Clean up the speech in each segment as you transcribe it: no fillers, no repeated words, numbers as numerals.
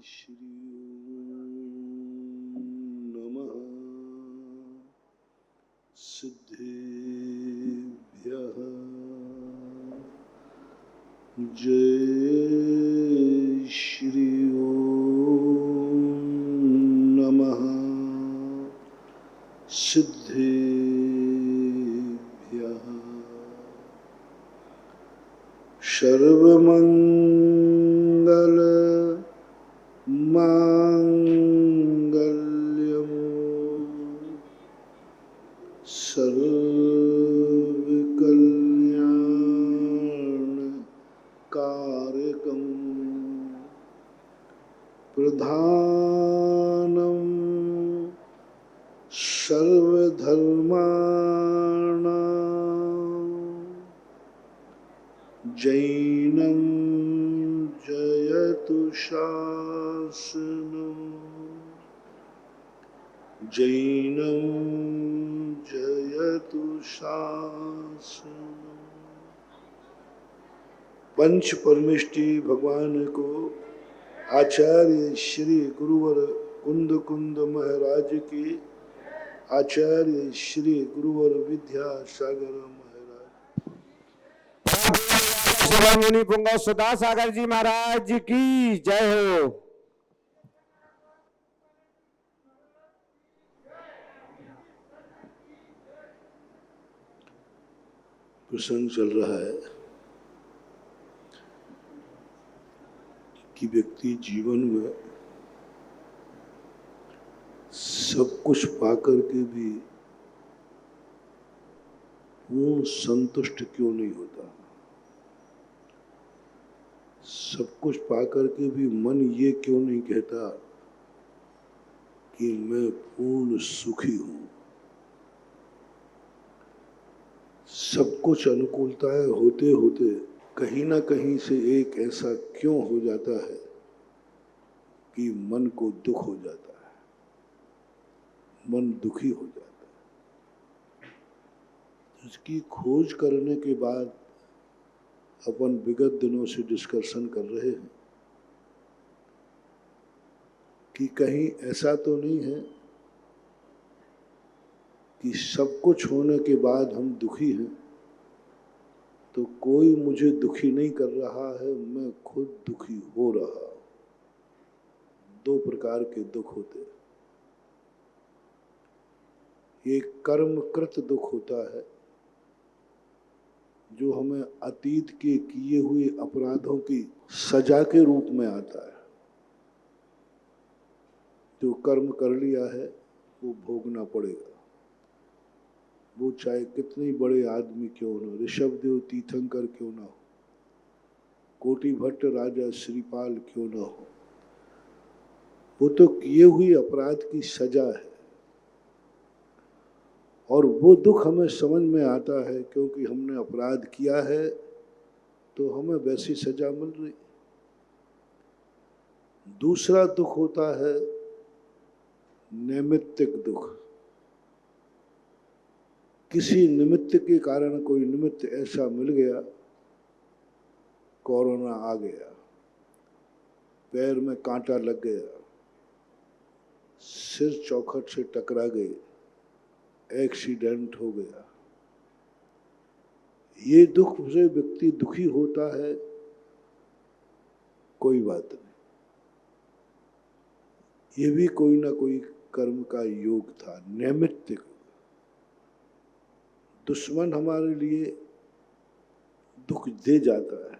श्री नमः सिद्धेभ्यः जय श्री नमः सिद्धेभ्यः सर्वमंगल मांगल्यं सर्वकल्याणकारकं प्रधानं सर्वधर्माणां जैनं जयतु शासनम् जैनं जयतु शासनम्। पंच परमेष्टि भगवान को आचार्य श्री गुरुवर कुंद कुंद महाराज की आचार्य श्री गुरुवर विद्यासागर महाराज मुनि पुंगव सुधा सागर जी महाराज की जय हो। प्रसंग चल रहा है कि व्यक्ति जीवन में सब कुछ पाकर के भी पूर्ण संतुष्ट क्यों नहीं होता। सब कुछ पाकर के भी मन ये क्यों नहीं कहता कि मैं पूर्ण सुखी हूं। सब कुछ अनुकूलताएं होते होते कहीं ना कहीं से एक ऐसा क्यों हो जाता है कि मन को दुख हो जाता है, मन दुखी हो जाता है। इसकी खोज करने के बाद अपन विगत दिनों से डिस्कशन कर रहे हैं कि कहीं ऐसा तो नहीं है कि सब कुछ होने के बाद हम दुखी हैं, तो कोई मुझे दुखी नहीं कर रहा है, मैं खुद दुखी हो रहा हूं। दो प्रकार के दुख होते हैं। एक कर्मकृत दुख होता है जो हमें अतीत के किए हुए अपराधों की सजा के रूप में आता है। जो कर्म कर लिया है वो भोगना पड़ेगा, वो चाहे कितने बड़े आदमी क्यों न हो, ऋषभदेव तीर्थंकर क्यों ना हो, कोटि भट्ट राजा श्रीपाल क्यों ना हो, वो तो किए हुए अपराध की सजा है। और वो दुख हमें समझ में आता है क्योंकि हमने अपराध किया है तो हमें वैसी सजा मिल रही। दूसरा दुख होता है नैमित्तिक दुख। किसी निमित्त के कारण कोई निमित्त ऐसा मिल गया, कोरोना आ गया, पैर में कांटा लग गया, सिर चौखट से टकरा गए, एक्सीडेंट हो गया। ये दुख से व्यक्ति दुखी होता है, कोई बात नहीं, ये भी कोई ना कोई कर्म का योग था, नैमित्तिक। दुश्मन हमारे लिए दुख दे जाता है।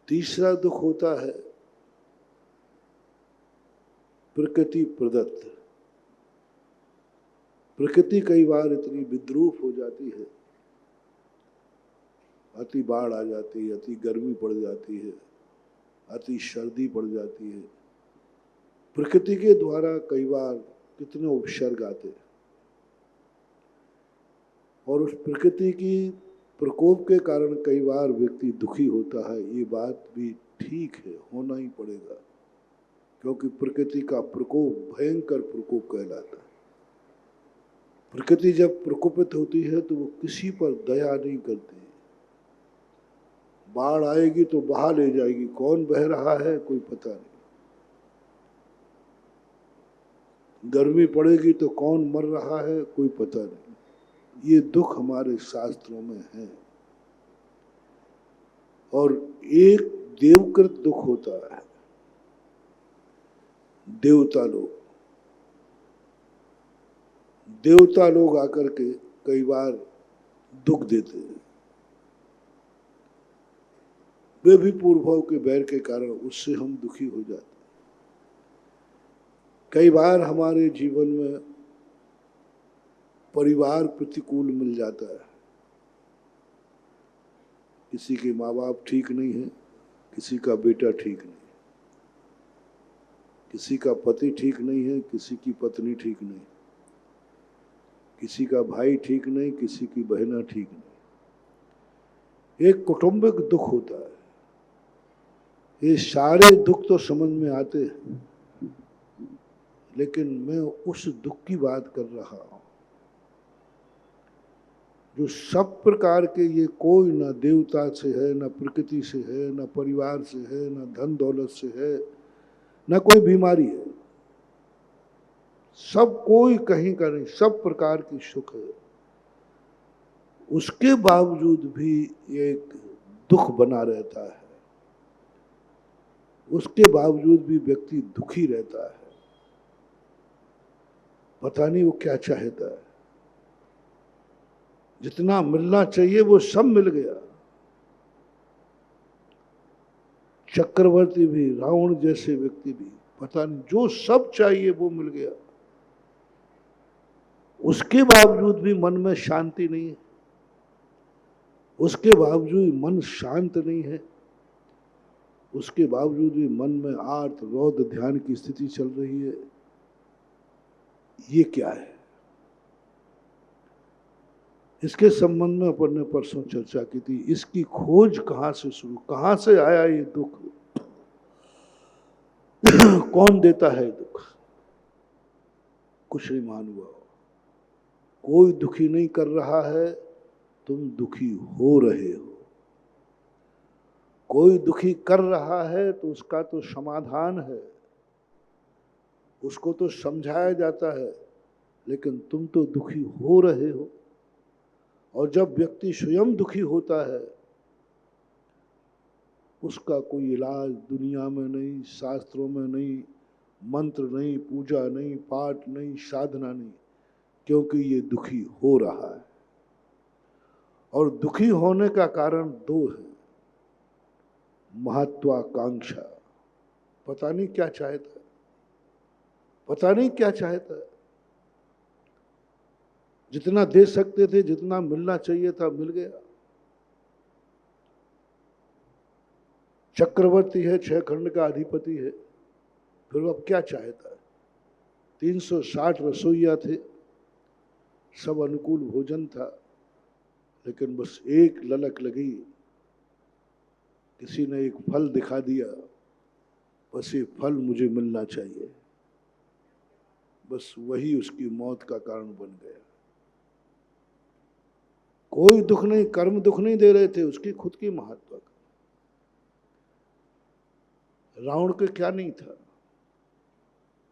तीसरा दुख होता है प्रकृति प्रदत्त। प्रकृति कई बार इतनी विद्रूप हो जाती है, अति बाढ़ आ जाती है, अति गर्मी पड़ जाती है, अति सर्दी पड़ जाती है। प्रकृति के द्वारा कई बार कितने उपसर्ग आते हैं और उस प्रकृति की प्रकोप के कारण कई बार व्यक्ति दुखी होता है। ये बात भी ठीक है, होना ही पड़ेगा, क्योंकि प्रकृति का प्रकोप भयंकर प्रकोप कहलाता है। प्रकृति जब प्रकोपित होती है तो वो किसी पर दया नहीं करती, बाढ़ आएगी तो बहा ले जाएगी, कौन बह रहा है कोई पता नहीं। गर्मी पड़ेगी तो कौन मर रहा है कोई पता नहीं। ये दुख हमारे शास्त्रों में है। और एक देवकृत दुख होता है। देवता लोग आकर के कई बार दुख देते हैं। वे भी पूर्वभाव के बैर के कारण उससे हम दुखी हो जाते हैं। कई बार हमारे जीवन में परिवार प्रतिकूल मिल जाता है। किसी के माँ बाप ठीक नहीं है, किसी का बेटा ठीक नहीं, किसी का पति ठीक नहीं है, किसी की पत्नी ठीक नहीं, किसी का भाई ठीक नहीं, किसी की बहना ठीक नहीं। एक कौटुंबिक दुख होता है। ये सारे दुख तो समझ में आते हैं, लेकिन मैं उस दुख की बात कर रहा हूं जो सब प्रकार के, ये कोई ना देवता से है, ना प्रकृति से है, ना परिवार से है, ना धन दौलत से है, ना कोई बीमारी है। सब कोई कहीं का नहीं, सब प्रकार की सुख है। उसके बावजूद भी एक दुख बना रहता है। उसके बावजूद भी व्यक्ति दुखी रहता है। पता नहीं वो क्या चाहता है। जितना मिलना चाहिए वो सब मिल गया। चक्रवर्ती भी, रावण जैसे व्यक्ति भी, पता नहीं जो सब चाहिए वो मिल गया। उसके बावजूद भी मन में शांति नहीं है। उसके बावजूद मन शांत नहीं है। उसके बावजूद भी मन में आर्त रौद्र ध्यान की स्थिति चल रही है। ये क्या है? इसके संबंध में अपन ने परसों चर्चा की थी। इसकी खोज कहां से शुरू, कहां से आया ये दुख? कौन देता है दुख? कुछ नहीं मालूम। कोई दुखी नहीं कर रहा है, तुम दुखी हो रहे हो। कोई दुखी कर रहा है तो उसका तो समाधान है, उसको तो समझाया जाता है, लेकिन तुम तो दुखी हो रहे हो। और जब व्यक्ति स्वयं दुखी होता है, उसका कोई इलाज दुनिया में नहीं, शास्त्रों में नहीं, मंत्र नहीं, पूजा नहीं, पाठ नहीं, साधना नहीं, क्योंकि ये दुखी हो रहा है। और दुखी होने का कारण दो है। महत्वाकांक्षा, पता नहीं क्या चाहता है, पता नहीं क्या चाहता है। जितना दे सकते थे, जितना मिलना चाहिए था, मिल गया। चक्रवर्ती है, 6 खंड का अधिपति है, फिर अब क्या चाहता है? 360 रसोइया थे, सब अनुकूल भोजन था, लेकिन बस एक ललक लगी, किसी ने एक फल दिखा दिया, बस ये फल मुझे मिलना चाहिए। बस वही उसकी मौत का कारण बन गया। कोई दुख नहीं, कर्म दुख नहीं दे रहे थे, उसकी खुद की महत्व। रावण के क्या नहीं था?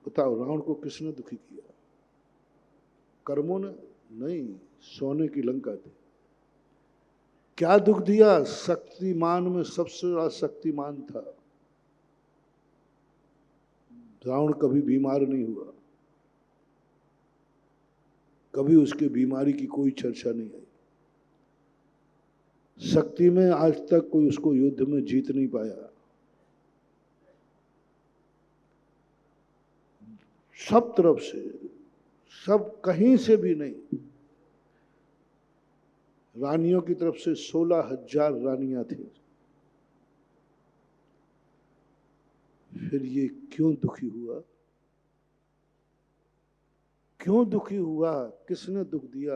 बताओ, रावण को किसने दुखी किया? कर्मों ने नहीं, सोने की लंका थी। क्या दुख दिया? शक्तिमान में सबसे बड़ा शक्तिमान था। रावण कभी बीमार नहीं हुआ, कभी उसके बीमारी की कोई चर्चा नहीं आई। शक्ति में आज तक कोई उसको युद्ध में जीत नहीं पाया। सब तरफ से, सब कहीं से भी नहीं। रानियों की तरफ से 16,000 रानियां थी। फिर ये क्यों दुखी हुआ? क्यों दुखी हुआ? किसने दुख दिया?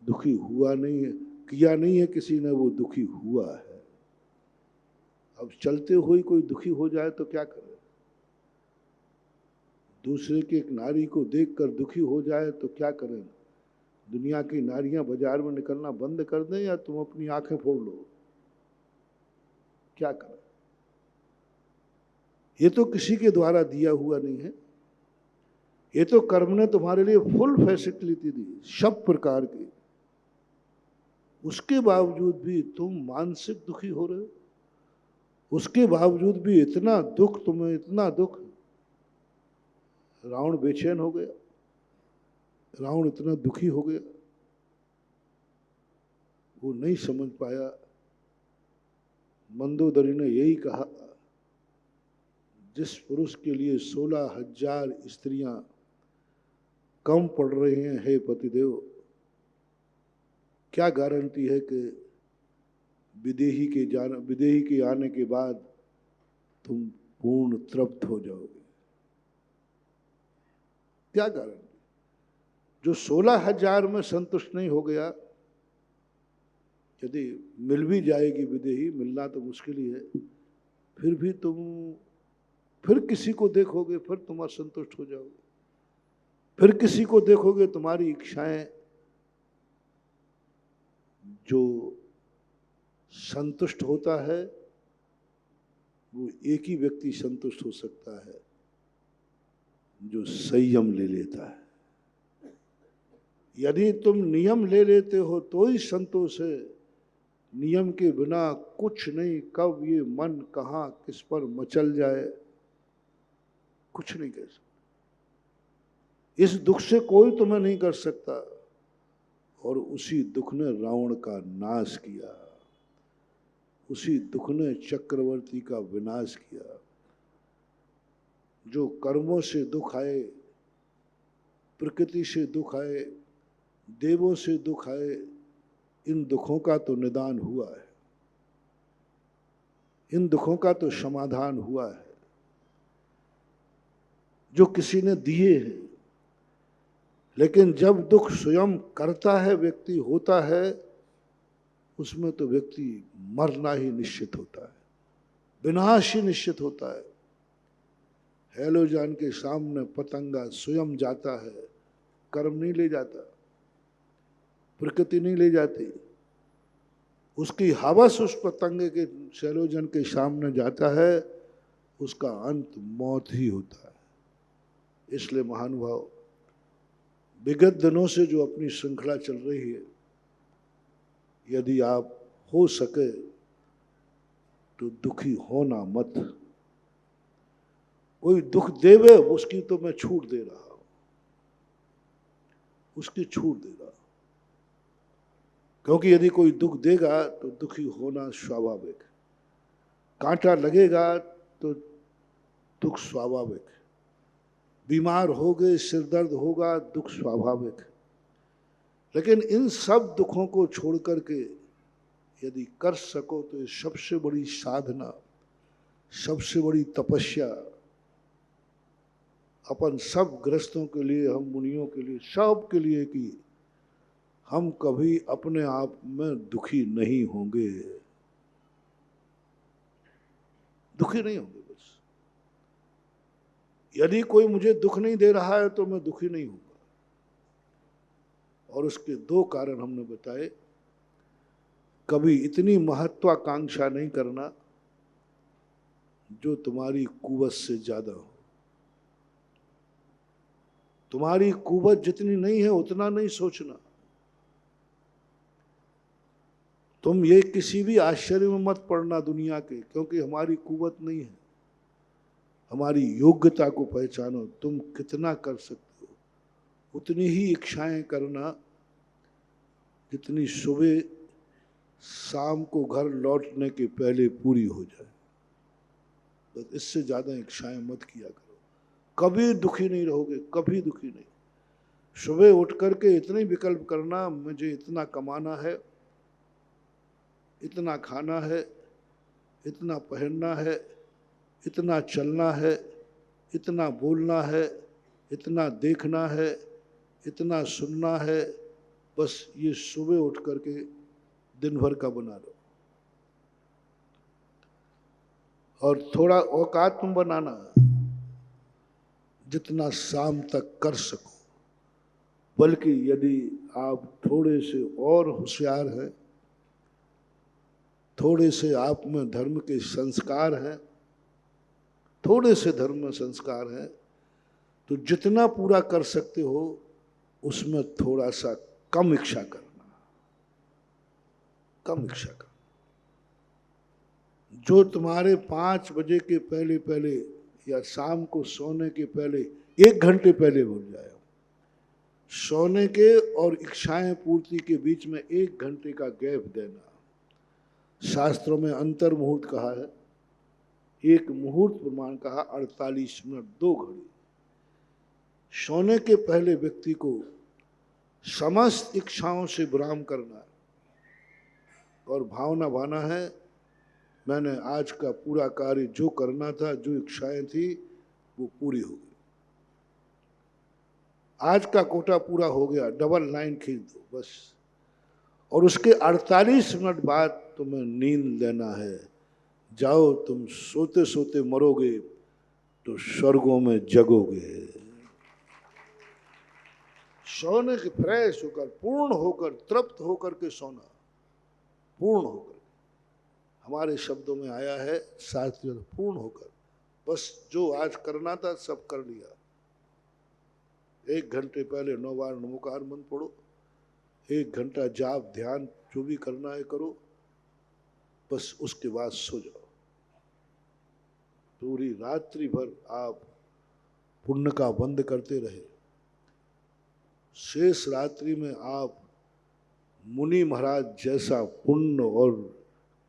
दुखी हुआ नहीं है, किया नहीं है किसी ने, वो दुखी हुआ है। अब चलते हुए कोई दुखी हो जाए तो क्या करे? दूसरे की एक नारी को देखकर दुखी हो जाए तो क्या करें? दुनिया की नारियां बाजार में निकलना बंद कर दें या तुम अपनी आंखें फोड़ लो? क्या करें? ये तो किसी के द्वारा दिया हुआ नहीं है, ये तो कर्म ने तुम्हारे लिए फुल फैसिलिटी दी सब प्रकार की। उसके बावजूद भी तुम मानसिक दुखी हो रहे हो, उसके बावजूद भी इतना दुख, तुम्हें इतना दुख। रावण बेचैन हो गया, रावण इतना दुखी हो गया, वो नहीं समझ पाया। मंदोदरी ने यही कहा, जिस पुरुष के लिए 16,000 स्त्रियां कम पड़ रही हैं, हे पतिदेव, क्या गारंटी है कि विदेही के आने के बाद तुम पूर्ण तृप्त हो जाओगे? क्या गारंटी? जो 16,000 में संतुष्ट नहीं हो गया, यदि मिल भी जाएगी विदेही, मिलना तो मुश्किल ही है, फिर भी तुम फिर किसी को देखोगे, फिर तुम असंतुष्ट हो जाओगे, फिर किसी को देखोगे, तुम्हारी इच्छाएं जो संतुष्ट होता है वो एक ही व्यक्ति संतुष्ट हो सकता है, जो संयम ले लेता है। यदि तुम नियम ले लेते हो तो ही संतोष है, नियम के बिना कुछ नहीं। कब ये मन कहाँ किस पर मचल जाए कुछ नहीं कह सकता। इस दुख से कोई तुम्हें नहीं कर सकता, और उसी दुख ने रावण का नाश किया, उसी दुख ने चक्रवर्ती का विनाश किया। जो कर्मों से दुख आए, प्रकृति से दुख आए, देवों से दुख आए, इन दुखों का तो निदान हुआ है, इन दुखों का तो समाधान हुआ है। जो किसी ने दिए हैं, लेकिन जब दुख स्वयं करता है, व्यक्ति होता है, उसमें तो व्यक्ति मरना ही निश्चित होता है, विनाश ही निश्चित होता है। हैलोजान के सामने पतंगा स्वयं जाता है, कर्म नहीं ले जाता, प्रकृति नहीं ले जाती। उसकी हवस उस पतंगे के, शैलोजन के सामने जाता है, उसका अंत मौत ही होता है। इसलिए महानुभाव, विगत दिनों से जो अपनी श्रृंखला चल रही है, यदि आप हो सके तो दुखी होना मत। कोई दुख देवे, उसकी तो मैं छूट दे रहा हूं, उसकी छूट दे रहा हूं, क्योंकि यदि कोई दुख देगा तो दुखी होना स्वाभाविक, कांटा लगेगा तो दुख स्वाभाविक, बीमार हो गए, सिर दर्द होगा, दुख स्वाभाविक। लेकिन इन सब दुखों को छोड़ करके यदि कर सको तो ये सबसे बड़ी साधना, सबसे बड़ी तपस्या अपन सब ग्रस्तों के लिए, हम मुनियों के लिए, सब के लिए कि हम कभी अपने आप में दुखी नहीं होंगे, दुखी नहीं होंगे। बस यदि कोई मुझे दुख नहीं दे रहा है तो मैं दुखी नहीं हूंगा। और उसके दो कारण हमने बताए। कभी इतनी महत्वाकांक्षा नहीं करना जो तुम्हारी कुवत से ज्यादा हो। तुम्हारी कुवत जितनी नहीं है उतना नहीं सोचना। तुम ये किसी भी आश्चर्य में मत पड़ना दुनिया के, क्योंकि हमारी कुवत नहीं है। हमारी योग्यता को पहचानो, तुम कितना कर सकते हो, उतनी ही इच्छाएं करना जितनी सुबह शाम को घर लौटने के पहले पूरी हो जाए। तो इससे ज्यादा इच्छाएं मत किया करो, कभी दुखी नहीं रहोगे, कभी दुखी नहीं। सुबह उठ करके इतने विकल्प करना, मुझे इतना कमाना है, इतना खाना है, इतना पहनना है, इतना चलना है, इतना बोलना है, इतना देखना है, इतना सुनना है। बस ये सुबह उठ करके दिन भर का बना लो। और थोड़ा औकात तुम बनाना, जितना शाम तक कर सको। बल्कि यदि आप थोड़े से और होशियार हैं थोड़े से आप में धर्म के संस्कार हैं, थोड़े से धर्म में संस्कार हैं, तो जितना पूरा कर सकते हो उसमें थोड़ा सा कम इच्छा करना, कम इच्छा करना। जो तुम्हारे 5 बजे के पहले पहले या शाम को सोने के पहले 1 घंटे पहले भूल जाए, सोने के और इच्छाएं पूर्ति के बीच में 1 घंटे का गैप देना। शास्त्रों में अंतर मुहूर्त कहा है, एक मुहूर्त प्रमाण कहा 48 मिनट 2 घड़ी। सोने के पहले व्यक्ति को समस्त इच्छाओं से विराम करना और भावना भाना है मैंने आज का पूरा कार्य जो करना था, जो इच्छाएं थी वो पूरी हो गई, आज का कोटा पूरा हो गया, डबल लाइन खींच दो बस। और उसके 48 मिनट बाद तुम्हें नींद लेना है। जाओ, तुम सोते सोते मरोगे तो स्वर्गों में जगोगे। सोने के फ्रेश होकर, पूर्ण होकर, तृप्त होकर के सोना, पूर्ण होकर। हमारे शब्दों में आया है शास्त्रीय पूर्ण होकर, बस जो आज करना था सब कर लिया। 1 घंटे पहले 9 बार नमोकार मंत्र पढ़ो, 1 घंटा जाप ध्यान जो भी करना है करो, बस उसके बाद सो जाओ। पूरी रात्रि भर आप पुण्य का बंद करते रहे, शेष रात्रि में आप मुनि महाराज जैसा पुण्य और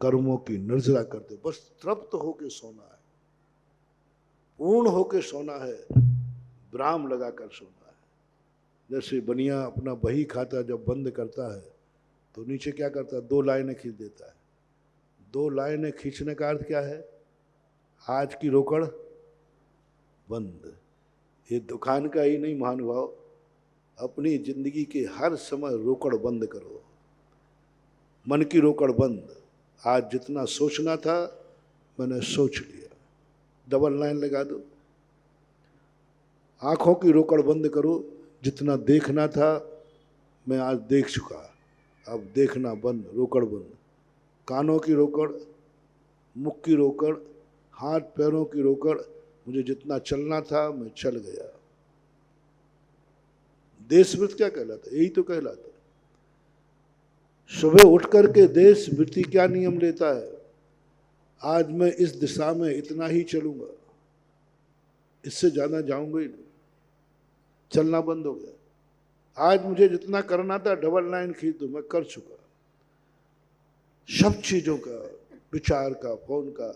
कर्मों की निर्जरा करते, बस तृप्त होके सोना है, पूर्ण होके सोना है, विराम लगाकर सोना है। जैसे बनिया अपना बही खाता जब बंद करता है तो नीचे क्या करता है, 2 लाइनें खींच देता है। 2 लाइनें खींचने का अर्थ क्या है, आज की रोकड़ बंद। ये दुकान का ही नहीं महानुभाव, अपनी जिंदगी के हर समय रोकड़ बंद करो। मन की रोकड़ बंद, आज जितना सोचना था मैंने सोच लिया, डबल लाइन लगा दो। आंखों की रोकड़ बंद करो, जितना देखना था मैं आज देख चुका, अब देखना बंद, रोकड़ बंद। कानों की रोकड़, मुख की रोकड़, हाथ पैरों की रोकड़, मुझे जितना चलना था मैं चल गया। देश वृत्ति क्या कहलाता है, यही तो कहलाता है। सुबह उठ करके देश वृत्ति क्या नियम लेता है, आज मैं इस दिशा में इतना ही चलूंगा, इससे ज्यादा जाऊंगा ही नहीं, चलना बंद हो गया। आज मुझे जितना करना था डबल लाइन खींच दो, मैं कर चुका। सब चीजों का, विचार का, फोन का,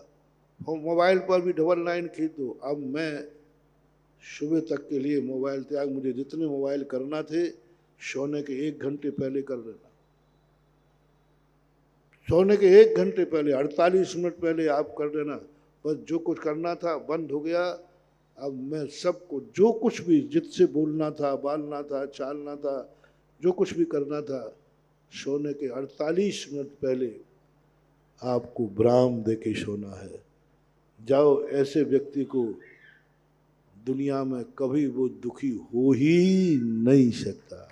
मोबाइल पर भी डबल लाइन खींच दो। अब मैं सुबह तक के लिए मोबाइल त्याग, मुझे जितने मोबाइल करना थे सोने के 1 घंटे पहले कर लेना। सोने के 1 घंटे पहले, 48 मिनट पहले आप कर देना, बस जो कुछ करना था बंद हो गया। अब मैं सबको जो कुछ भी, जिससे बोलना था, बालना था, चालना था, जो कुछ भी करना था, सोने के 48 मिनट पहले आपको विराम दे के सोना है। जाओ, ऐसे व्यक्ति को दुनिया में कभी वो दुखी हो ही नहीं सकता।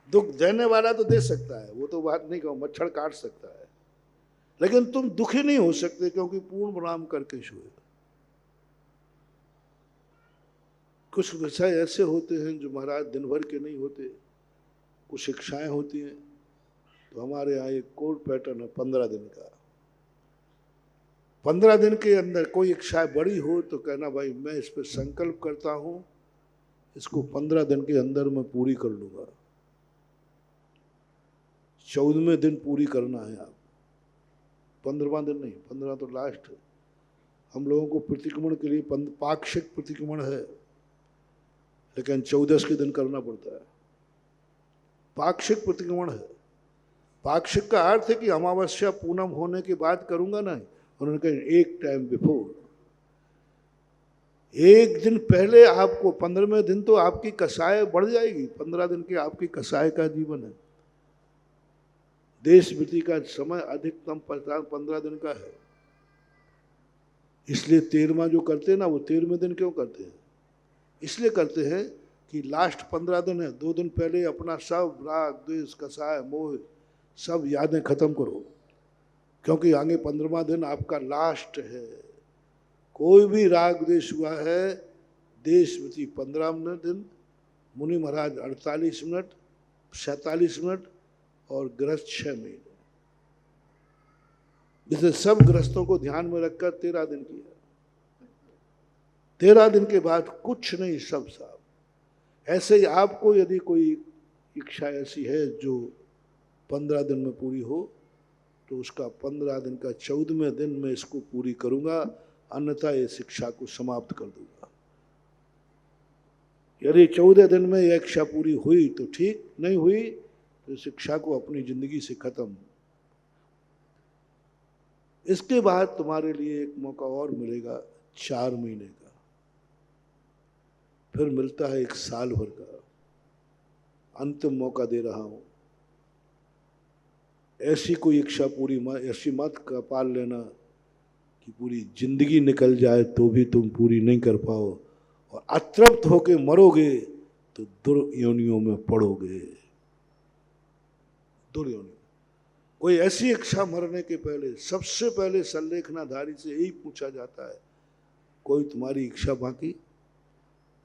दुख देने वाला तो दे सकता है, वो तो बात नहीं कहूँ, मच्छर काट सकता है, लेकिन तुम दुखी नहीं हो सकते क्योंकि पूर्ण विराम करके सोए। कुछ विषय ऐसे होते हैं जो महाराज दिन भर के नहीं होते, कुछ शिक्षाएं होती हैं। तो हमारे यहाँ एक कोड पैटर्न है 15 दिन का। 15 दिन के अंदर कोई इच्छा बड़ी हो तो कहना भाई मैं इस पर संकल्प करता हूँ, इसको 15 दिन के अंदर मैं पूरी कर लूँगा। 14वें दिन पूरी करना है आप, 15वां दिन नहीं, 15 तो लास्ट है। हम लोगों को प्रतिक्रमण के लिए पाक्षिक प्रतिक्रमण है, लेकिन 14 के दिन करना पड़ता है। पाक्षिक प्रतिक्रमण है। पाक्षिक का अर्थ है कि अमावस्या पूनम होने के बाद करूंगा नहीं, उन्होंने कहा 1 टाइम बिफोर, 1 दिन पहले आपको। 15वें दिन तो आपकी कसाय बढ़ जाएगी, 15 दिन के आपकी कसाय का जीवन है। देश वृत्ति का समय अधिकतम 15 दिन का है, इसलिए 13वां जो करते हैं ना, वो 13वें दिन क्यों करते हैं, इसलिए करते हैं कि लास्ट 15 दिन है, 2 दिन पहले अपना सब राग द्वेष कसाय मोह सब यादें खत्म करो। क्योंकि आगे 15वां दिन आपका लास्ट है। कोई भी राग देश हुआ है, देशमती 15 दिन, मुनि महाराज 48 मिनट, 47 मिनट और गृहस्थ 6 महीने। जिसे सब गृहस्थों को ध्यान में रखकर 13 दिन किया। 13 दिन के बाद कुछ नहीं, सब साफ। ऐसे ही आपको यदि कोई इच्छा ऐसी है जो 15 दिन में पूरी हो, तो उसका 15 दिन का 14वें दिन में इसको पूरी करूंगा, अन्यथा ये शिक्षा को समाप्त कर दूंगा। यदि 14 दिन में यह इच्छा पूरी हुई तो ठीक, नहीं हुई तो शिक्षा को अपनी जिंदगी से खत्म। इसके बाद तुम्हारे लिए एक मौका और मिलेगा 4 महीने का, फिर मिलता है 1 साल भर का। अंतिम मौका दे रहा हूं। ऐसी कोई इच्छा पूरी ऐसी मत का पाल लेना कि पूरी जिंदगी निकल जाए तो भी तुम पूरी नहीं कर पाओ, और अतृप्त होके मरोगे तो दुर्योनियों में पड़ोगे। दुर्योनि कोई ऐसी इच्छा मरने के पहले, सबसे पहले संलेखनाधारी से यही पूछा जाता है, कोई तुम्हारी इच्छा बाकी?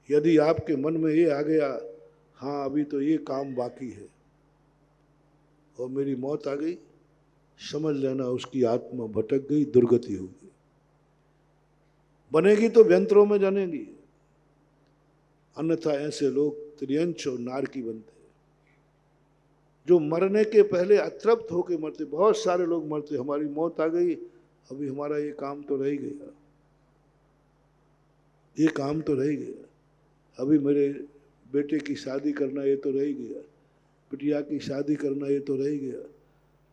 यदि आपके मन में ये आ गया, हाँ अभी तो ये काम बाकी है और मेरी मौत आ गई, समझ लेना उसकी आत्मा भटक गई, दुर्गति होगी। बनेगी तो व्यंतरों में जनेगी, अन्यथा ऐसे लोग त्रियंच और नारकी बनते हैं जो मरने के पहले अतृप्त होकर मरते। बहुत सारे लोग मरते, हमारी मौत आ गई, अभी हमारा ये काम तो रह ही गया, ये काम तो रह ही गया, अभी मेरे बेटे की शादी करना ये तो रह ही गया, बिटिया की शादी करना ये तो रह ही गया।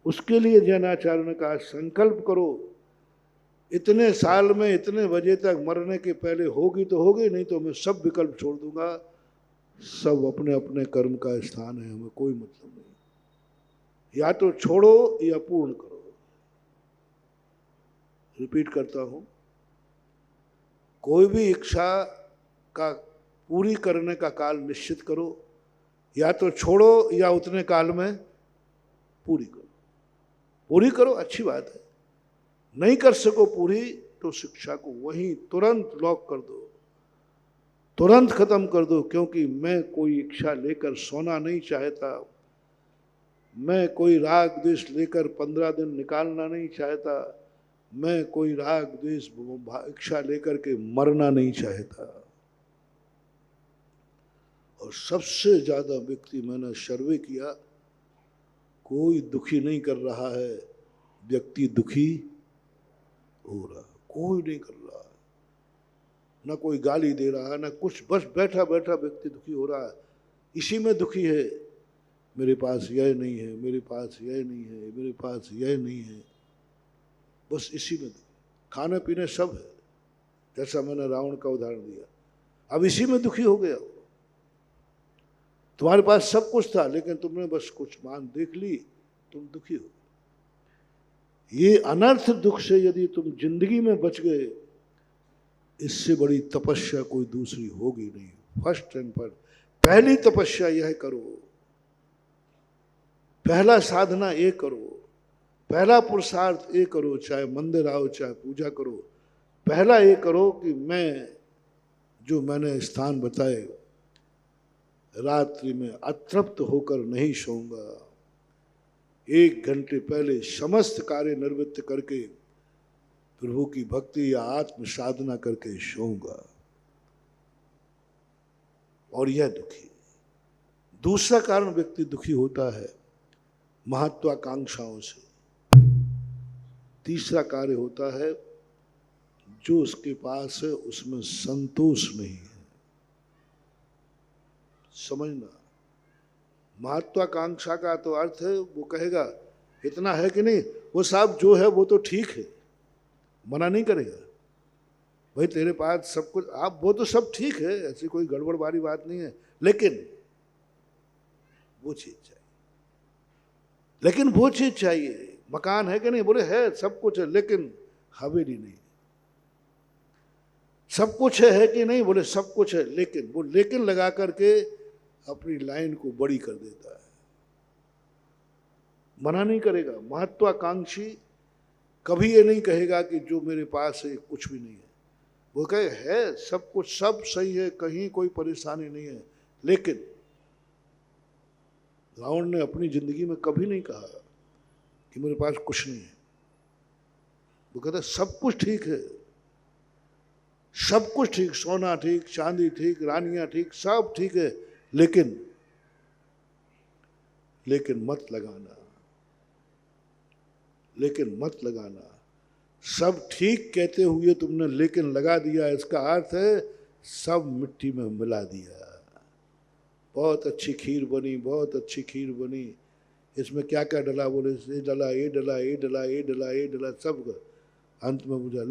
उसके लिए जैनाचार्य ने कहा संकल्प करो, इतने साल में इतने बजे तक मरने के पहले होगी तो होगी, नहीं तो मैं सब विकल्प छोड़ दूंगा, सब अपने अपने कर्म का स्थान है, हमें कोई मतलब नहीं, या तो छोड़ो या पूर्ण करो। रिपीट करता हूं, कोई भी इच्छा का पूरी करने का काल निश्चित करो, या तो छोड़ो या उतने काल में पूरी करो। पूरी करो अच्छी बात है, नहीं कर सको पूरी तो शिक्षा को वहीं तुरंत लॉक कर दो, तुरंत खत्म कर दो। क्योंकि मैं कोई इच्छा लेकर सोना नहीं चाहता, मैं कोई राग द्वेष लेकर 15 दिन निकालना नहीं चाहता, मैं कोई राग द्वेष इच्छा लेकर के मरना नहीं चाहता। और सबसे ज्यादा व्यक्ति, मैंने सर्वे किया, कोई दुखी नहीं कर रहा है, व्यक्ति दुखी हो रहा, कोई नहीं कर रहा, ना कोई गाली दे रहा है ना कुछ, बस बैठा बैठा व्यक्ति दुखी हो रहा है। इसी में दुखी है, मेरे पास यह नहीं है, मेरे पास यह नहीं है, मेरे पास यह नहीं है, बस इसी में। खाने पीने सब है, जैसा मैंने रावण का उदाहरण दिया, अब इसी में दुखी हो गया। तुम्हारे पास सब कुछ था लेकिन तुमने बस कुछ मान देख ली, तुम दुखी हो। ये अनर्थ दुख से यदि तुम जिंदगी में बच गए, इससे बड़ी तपस्या कोई दूसरी होगी नहीं। फर्स्ट एंड पहली तपस्या यह करो, पहला साधना ये करो, पहला पुरुषार्थ ये करो, चाहे मंदिर आओ चाहे पूजा करो, पहला ये करो कि मैं जो मैंने स्थान बताए, रात्रि में अतृप्त होकर नहीं सोऊंगा, 1 घंटे पहले समस्त कार्य निवृत्त करके प्रभु की भक्ति या आत्म साधना करके सोऊंगा। और यह दुखी। दूसरा कारण व्यक्ति दुखी होता है महत्वाकांक्षाओं से। तीसरा कार्य होता है जो उसके पास है उसमें संतोष नहीं है। समझना, महत्वाकांक्षा का तो अर्थ है वो कहेगा इतना है कि नहीं, वो साहब जो है वो तो ठीक है, मना नहीं करेगा, भाई तेरे पास सब कुछ, आप वो तो सब ठीक है, ऐसी कोई गड़बड़ वाली बात नहीं है, लेकिन वो चीज चाहिए, लेकिन वो चीज चाहिए। मकान है कि नहीं, बोले है, सब कुछ है, लेकिन हवेली नहीं। सब कुछ है कि नहीं, बोले सब कुछ है, लेकिन वो लेकिन लगा करके अपनी लाइन को बड़ी कर देता है, मना नहीं करेगा। महत्वाकांक्षी कभी ये नहीं कहेगा कि जो मेरे पास है कुछ भी नहीं है। वो कहे है सब कुछ, सब सही है, कहीं कोई परेशानी नहीं है। लेकिन रावण ने अपनी जिंदगी में कभी नहीं कहा कि मेरे पास कुछ नहीं है। वो कहता सब कुछ ठीक है, सब कुछ ठीक, सोना ठीक, चांदी ठीक, रानियां ठीक, सब ठीक है, लेकिन मत लगाना, लेकिन मत लगाना। सब ठीक कहते हुए तुमने लेकिन लगा दिया, इसका अर्थ है सब मिट्टी में मिला दिया। बहुत अच्छी खीर बनी, बहुत अच्छी खीर बनी, इसमें क्या क्या डला, बोले ये डला, ये डला, ये डला, ये डला, ये डला, सब अंत में बुझा।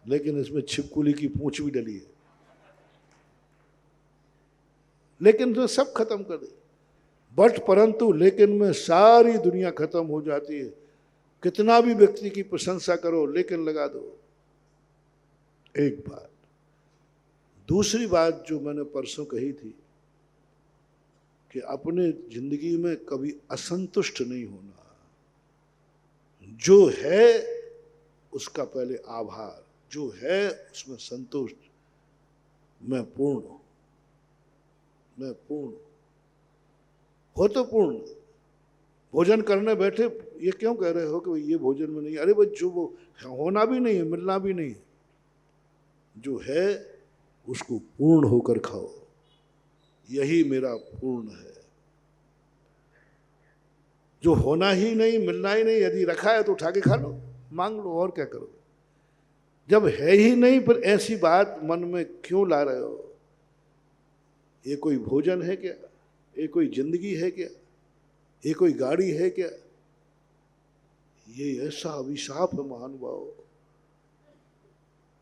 लेकिन इसमें छिपकुली की पूंछ भी डली है, लेकिन तो सब खत्म कर दे। बट परंतु लेकिन में सारी दुनिया खत्म हो जाती है। कितना भी व्यक्ति की प्रशंसा करो, लेकिन लगा दो। एक बात। दूसरी बात जो मैंने परसों कही थी कि अपने जिंदगी में कभी असंतुष्ट नहीं होना। जो है उसका पहले आभार, जो है उसमें संतुष्ट। मैं पूर्ण हूं, मैं पूर्ण हो तो पूर्ण। भोजन करने बैठे ये क्यों कह रहे हो कि ये भोजन में नहीं? अरे भाई जो वो होना भी नहीं है, मिलना भी नहीं है, जो है उसको पूर्ण होकर खाओ, यही मेरा पूर्ण है। जो होना ही नहीं, मिलना ही नहीं, यदि रखा है तो उठा के खा लो, मांग लो, और क्या करोगे? जब है ही नहीं फिर ऐसी बात मन में क्यों ला रहे हो? ये कोई भोजन है क्या? ये कोई जिंदगी है क्या? ये कोई गाड़ी है क्या? ये ऐसा अभिशाप है महानुभाव।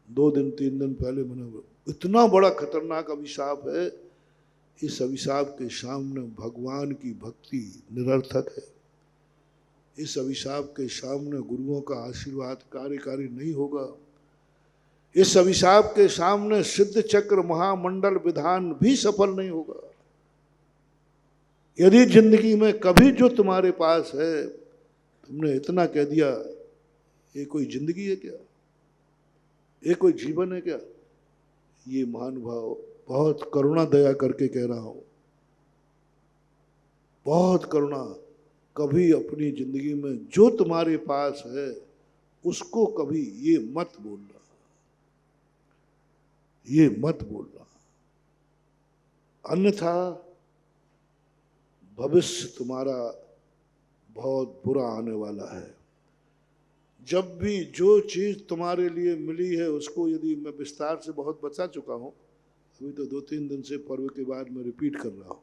2 दिन 3 दिन पहले मैंने, इतना बड़ा खतरनाक अभिशाप है। इस अभिशाप के सामने भगवान की भक्ति निरर्थक है। इस अभिशाप के सामने गुरुओं का आशीर्वाद कार्यकारी नहीं होगा। इस अभिशाप के सामने सिद्ध चक्र महामंडल विधान भी सफल नहीं होगा। यदि जिंदगी में कभी जो तुम्हारे पास है तुमने इतना कह दिया, ये कोई जिंदगी है क्या? ये कोई जीवन है क्या? ये महानुभाव, बहुत करुणा दया करके कह रहा हूं, बहुत करुणा। कभी अपनी जिंदगी में जो तुम्हारे पास है उसको कभी ये मत बोलना, ये मत बोलना, अन्यथा भविष्य तुम्हारा बहुत बुरा आने वाला है। जब भी जो चीज तुम्हारे लिए मिली है उसको, यदि मैं विस्तार से बहुत बता चुका हूं, अभी तो 2-3 दिन से पर्व के बाद मैं रिपीट कर रहा हूं,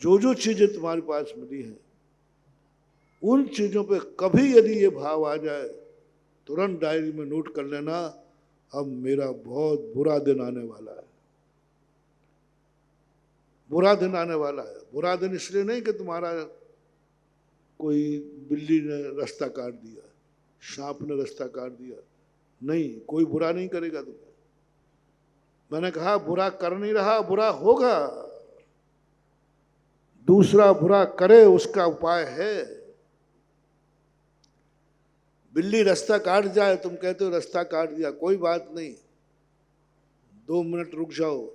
जो जो चीजें तुम्हारे पास मिली हैं उन चीजों पे कभी यदि ये भाव आ जाए, तुरंत डायरी में नोट कर लेना, अब मेरा बहुत बुरा दिन आने वाला है। बुरा दिन आने वाला है। बुरा दिन इसलिए नहीं कि तुम्हारा कोई बिल्ली ने रास्ता काट दिया, सांप ने रास्ता काट दिया, नहीं, कोई बुरा नहीं करेगा तुम्हें। मैंने कहा बुरा कर नहीं रहा, बुरा होगा। दूसरा बुरा करे उसका उपाय है। बिल्ली रास्ता काट जाए, तुम कहते हो रास्ता काट दिया, कोई बात नहीं, 2 मिनट रुक जाओ,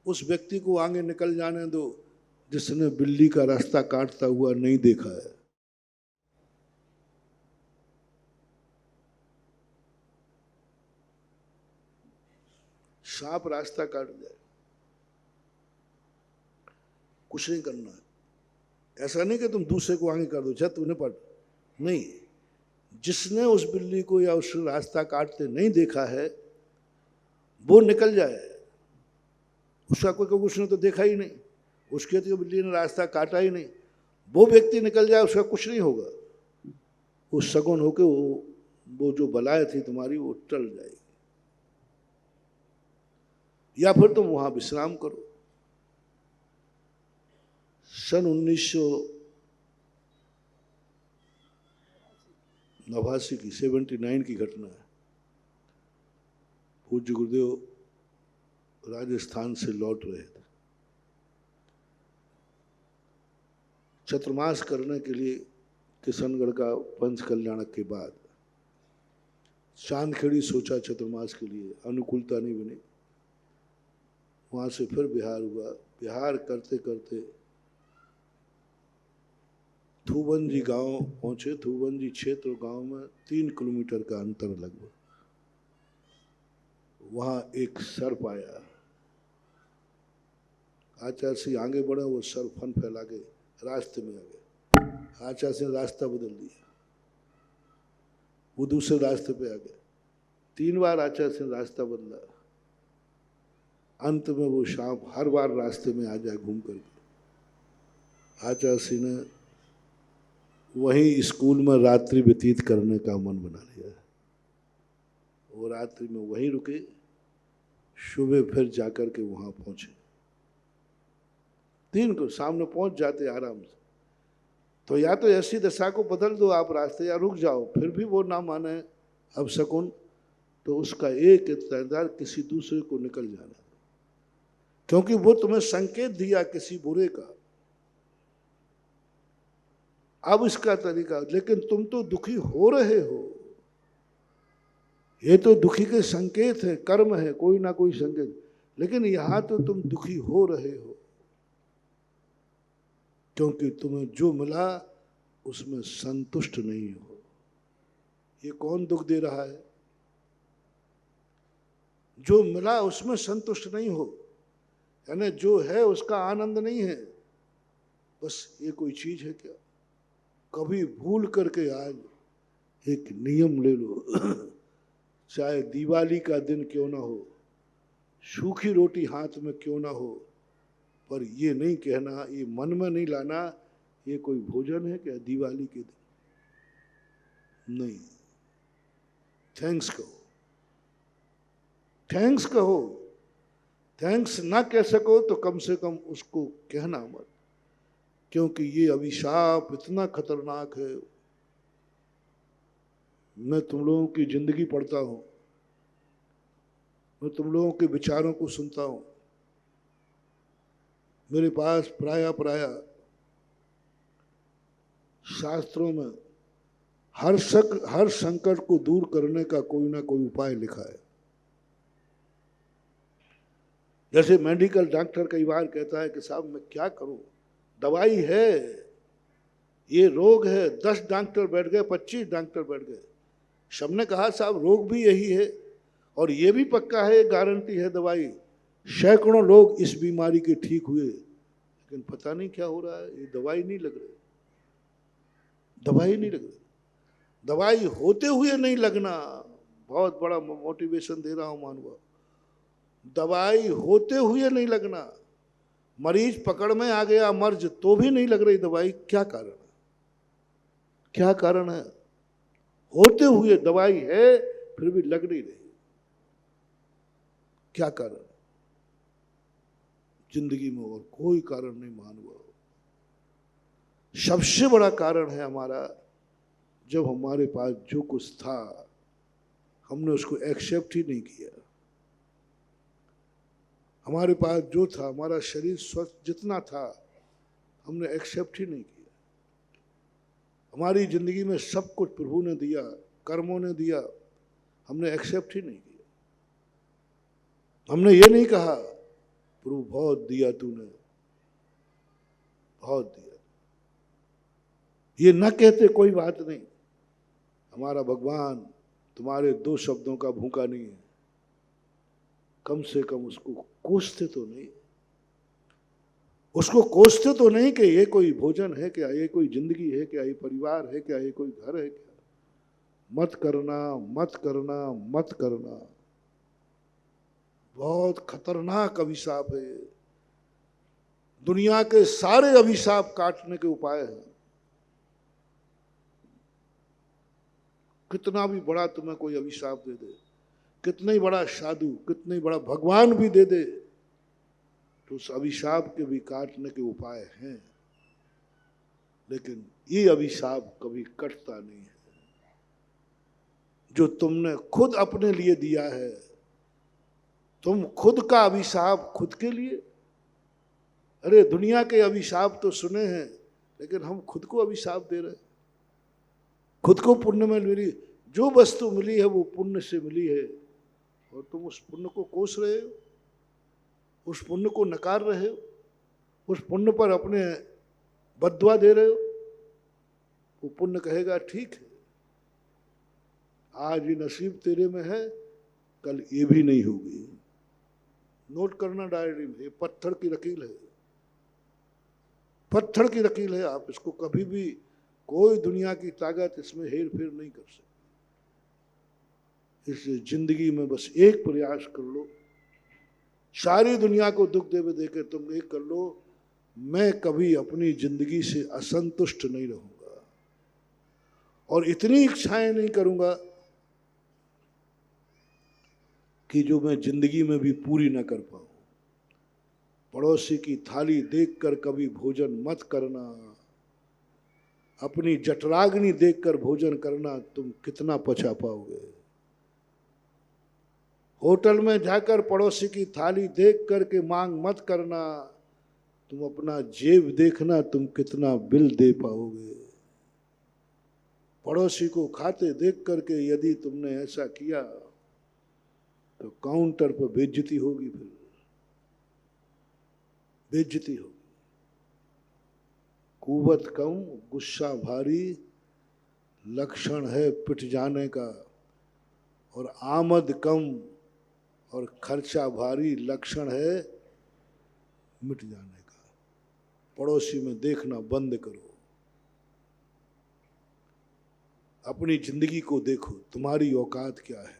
उस व्यक्ति को आगे निकल जाने दो जिसने बिल्ली का रास्ता काटता हुआ नहीं देखा है। सांप रास्ता काट जाए, कुछ नहीं करना है। ऐसा नहीं कि तुम दूसरे को आगे कर दो, चाहे तूने पढ़, नहीं, जिसने उस बिल्ली को या उस रास्ता काटते नहीं देखा है वो निकल जाए। उसका कोई उसने तो देखा ही नहीं, उसके तो बिल्ली ने रास्ता काटा ही नहीं, वो व्यक्ति निकल जाए, उसका कुछ नहीं होगा। वो सगुन होके वो जो बलाएं थी तुम्हारी वो टल जाएगी। या फिर तुम वहां विश्राम करो। सन 1989 की 79 की घटना है। पूज्य गुरुदेव राजस्थान से लौट रहे थे, चतुर्मास करने के लिए किशनगढ़ का पंच कल्याणक के बाद चांदखेड़ी सोचा चतुर्मास के लिए, अनुकूलता नहीं बनी। वहाँ से फिर बिहार हुआ। बिहार करते करते थूबंजी गांव पहुंचे। थूबंजी क्षेत्र गांव में 3 किलोमीटर का अंतर लगभग। वहां एक सर्प आया। आचार्य सिंह आगे बढ़े, वो सर्प फन फैला के रास्ते में आ गए। आचार्य सिंह रास्ता बदल दिया, वो दूसरे रास्ते पे आ गए। 3 बार आचार्य सिंह रास्ता बदला। अंत में वो सांप हर बार रास्ते में आ जाए घूम करके। आचार्य सिंह ने वहीं स्कूल में रात्रि व्यतीत करने का मन बना लिया। वो रात्रि में वहीं रुके, सुबह फिर जाकर के वहां पहुंचे। 3 को सामने पहुंच जाते आराम से। तो या तो ऐसी दशा को बदल दो आप रास्ते, या रुक जाओ। फिर भी वो ना माने अब शकुन, तो उसका एक इंतजार किसी दूसरे को निकल जाना, क्योंकि वो तुम्हें संकेत दिया किसी बुरे का। अब इसका तरीका, लेकिन तुम तो दुखी हो रहे हो। ये तो दुखी के संकेत है, कर्म है, कोई ना कोई संकेत। लेकिन यहां तो तुम दुखी हो रहे हो, क्योंकि तुम्हें जो मिला उसमें संतुष्ट नहीं हो। ये कौन दुख दे रहा है? जो मिला उसमें संतुष्ट नहीं हो, यानी जो है उसका आनंद नहीं है। बस ये कोई चीज है क्या? कभी भूल करके आज एक नियम ले लो, चाहे दिवाली का दिन क्यों ना हो, सूखी रोटी हाथ में क्यों ना हो, पर ये नहीं कहना, ये मन में नहीं लाना ये कोई भोजन है क्या दिवाली के दिन? नहीं। थैंक्स कहो, थैंक्स कहो। थैंक्स ना कह सको तो कम से कम उसको कहना मत, क्योंकि ये अभिशाप इतना खतरनाक है। मैं तुम लोगों की जिंदगी पढ़ता हूं, मैं तुम लोगों के विचारों को सुनता हूं। मेरे पास प्राय शास्त्रों में हर संकट को दूर करने का कोई ना कोई उपाय लिखा है। जैसे मेडिकल डॉक्टर कई बार कहता है कि साहब मैं क्या करूं, दवाई है, ये रोग है। 10 डॉक्टर बैठ गए, 25 डॉक्टर बैठ गए, सबने कहा साहब रोग भी यही है और ये भी पक्का है, गारंटी है दवाई। सैकड़ों लोग इस बीमारी के ठीक हुए, लेकिन पता नहीं क्या हो रहा है, ये दवाई नहीं लग रही, दवाई नहीं लग रही। दवाई होते हुए नहीं लगना, बहुत बड़ा मोटिवेशन दे रहा हूं मानव। दवाई होते हुए नहीं लगना। मरीज पकड़ में आ गया मर्ज तो भी नहीं लग रही दवाई, क्या कारण है? क्या कारण है? होते हुए दवाई है फिर भी लग नहीं रही, क्या कारण? जिंदगी में और कोई कारण नहीं मानव। सबसे बड़ा कारण है हमारा, जब हमारे पास जो कुछ था हमने उसको एक्सेप्ट ही नहीं किया। हमारे पास जो था, हमारा शरीर स्वस्थ जितना था, हमने एक्सेप्ट ही नहीं किया। हमारी जिंदगी में सब कुछ प्रभु ने दिया, कर्मों ने दिया, हमने एक्सेप्ट ही नहीं किया। हमने ये नहीं कहा प्रभु बहुत दिया तूने, बहुत दिया। ये न कहते कोई बात नहीं, हमारा भगवान तुम्हारे 2 शब्दों का भूखा नहीं है। कम से कम उसको कोसते तो नहीं, उसको कोसते तो नहीं कि ये कोई भोजन है क्या, ये कोई जिंदगी है क्या, ये परिवार है क्या, ये कोई घर है क्या। मत करना, मत करना, मत करना। बहुत खतरनाक अभिशाप है। दुनिया के सारे अभिशाप काटने के उपाय हैं। कितना भी बड़ा तुम्हें कोई अभिशाप दे दे, कितना ही बड़ा साधु, कितना ही बड़ा भगवान भी दे दे, तो उस अभिशाप के भी काटने के उपाय हैं, लेकिन ये अभिशाप कभी कटता नहीं है जो तुमने खुद अपने लिए दिया है। तुम खुद का अभिशाप खुद के लिए। अरे दुनिया के अभिशाप तो सुने हैं, लेकिन हम खुद को अभिशाप दे रहे हैं। खुद को पुण्य में मिली, जो वस्तु मिली है वो पुण्य से मिली है, और तुम उस पुण्य को कोस रहे हो, उस पुण्य को नकार रहे हो, उस पुण्य पर अपने बद्दुआ दे रहे हो। वो पुण्य कहेगा ठीक है, आज ये नसीब तेरे में है, कल ये भी नहीं होगी। नोट करना डायरी में, ये पत्थर की लकीर है, पत्थर की लकीर है। आप इसको कभी भी, कोई दुनिया की ताकत इसमें हेर फेर नहीं कर सकती। इस जिंदगी में बस एक प्रयास कर लो, सारी दुनिया को दुख देवे देकर तुम एक कर लो, मैं कभी अपनी जिंदगी से असंतुष्ट नहीं रहूंगा और इतनी इच्छाएं नहीं करूंगा कि जो मैं जिंदगी में भी पूरी न कर पाऊं। पड़ोसी की थाली देखकर कभी भोजन मत करना, अपनी जठराग्नि देखकर भोजन करना, तुम कितना पचा पाओगे। होटल में जाकर पड़ोसी की थाली देख करके मांग मत करना, तुम अपना जेब देखना, तुम कितना बिल दे पाओगे। पड़ोसी को खाते देख करके यदि तुमने ऐसा किया तो काउंटर पर बेइज्जती होगी, फिर बेइज्जती होगी। कुवत कम गुस्सा भारी लक्षण है पिट जाने का, और आमद कम और खर्चा भारी लक्षण है मिट जाने का। पड़ोसी में देखना बंद करो, अपनी जिंदगी को देखो, तुम्हारी औकात क्या है,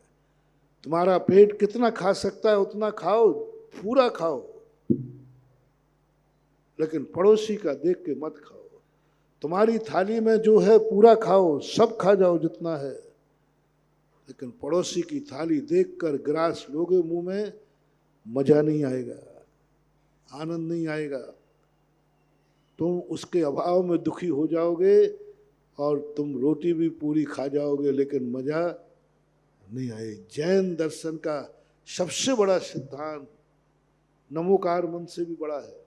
तुम्हारा पेट कितना खा सकता है उतना खाओ, पूरा खाओ, लेकिन पड़ोसी का देख के मत खाओ। तुम्हारी थाली में जो है पूरा खाओ, सब खा जाओ जितना है, लेकिन पड़ोसी की थाली देखकर गिलास लोगे मुंह में, मजा नहीं आएगा, आनंद नहीं आएगा। तुम उसके अभाव में दुखी हो जाओगे और तुम रोटी भी पूरी खा जाओगे, लेकिन मजा नहीं आए। जैन दर्शन का सबसे बड़ा सिद्धांत नमोकार मंत्र से भी बड़ा है,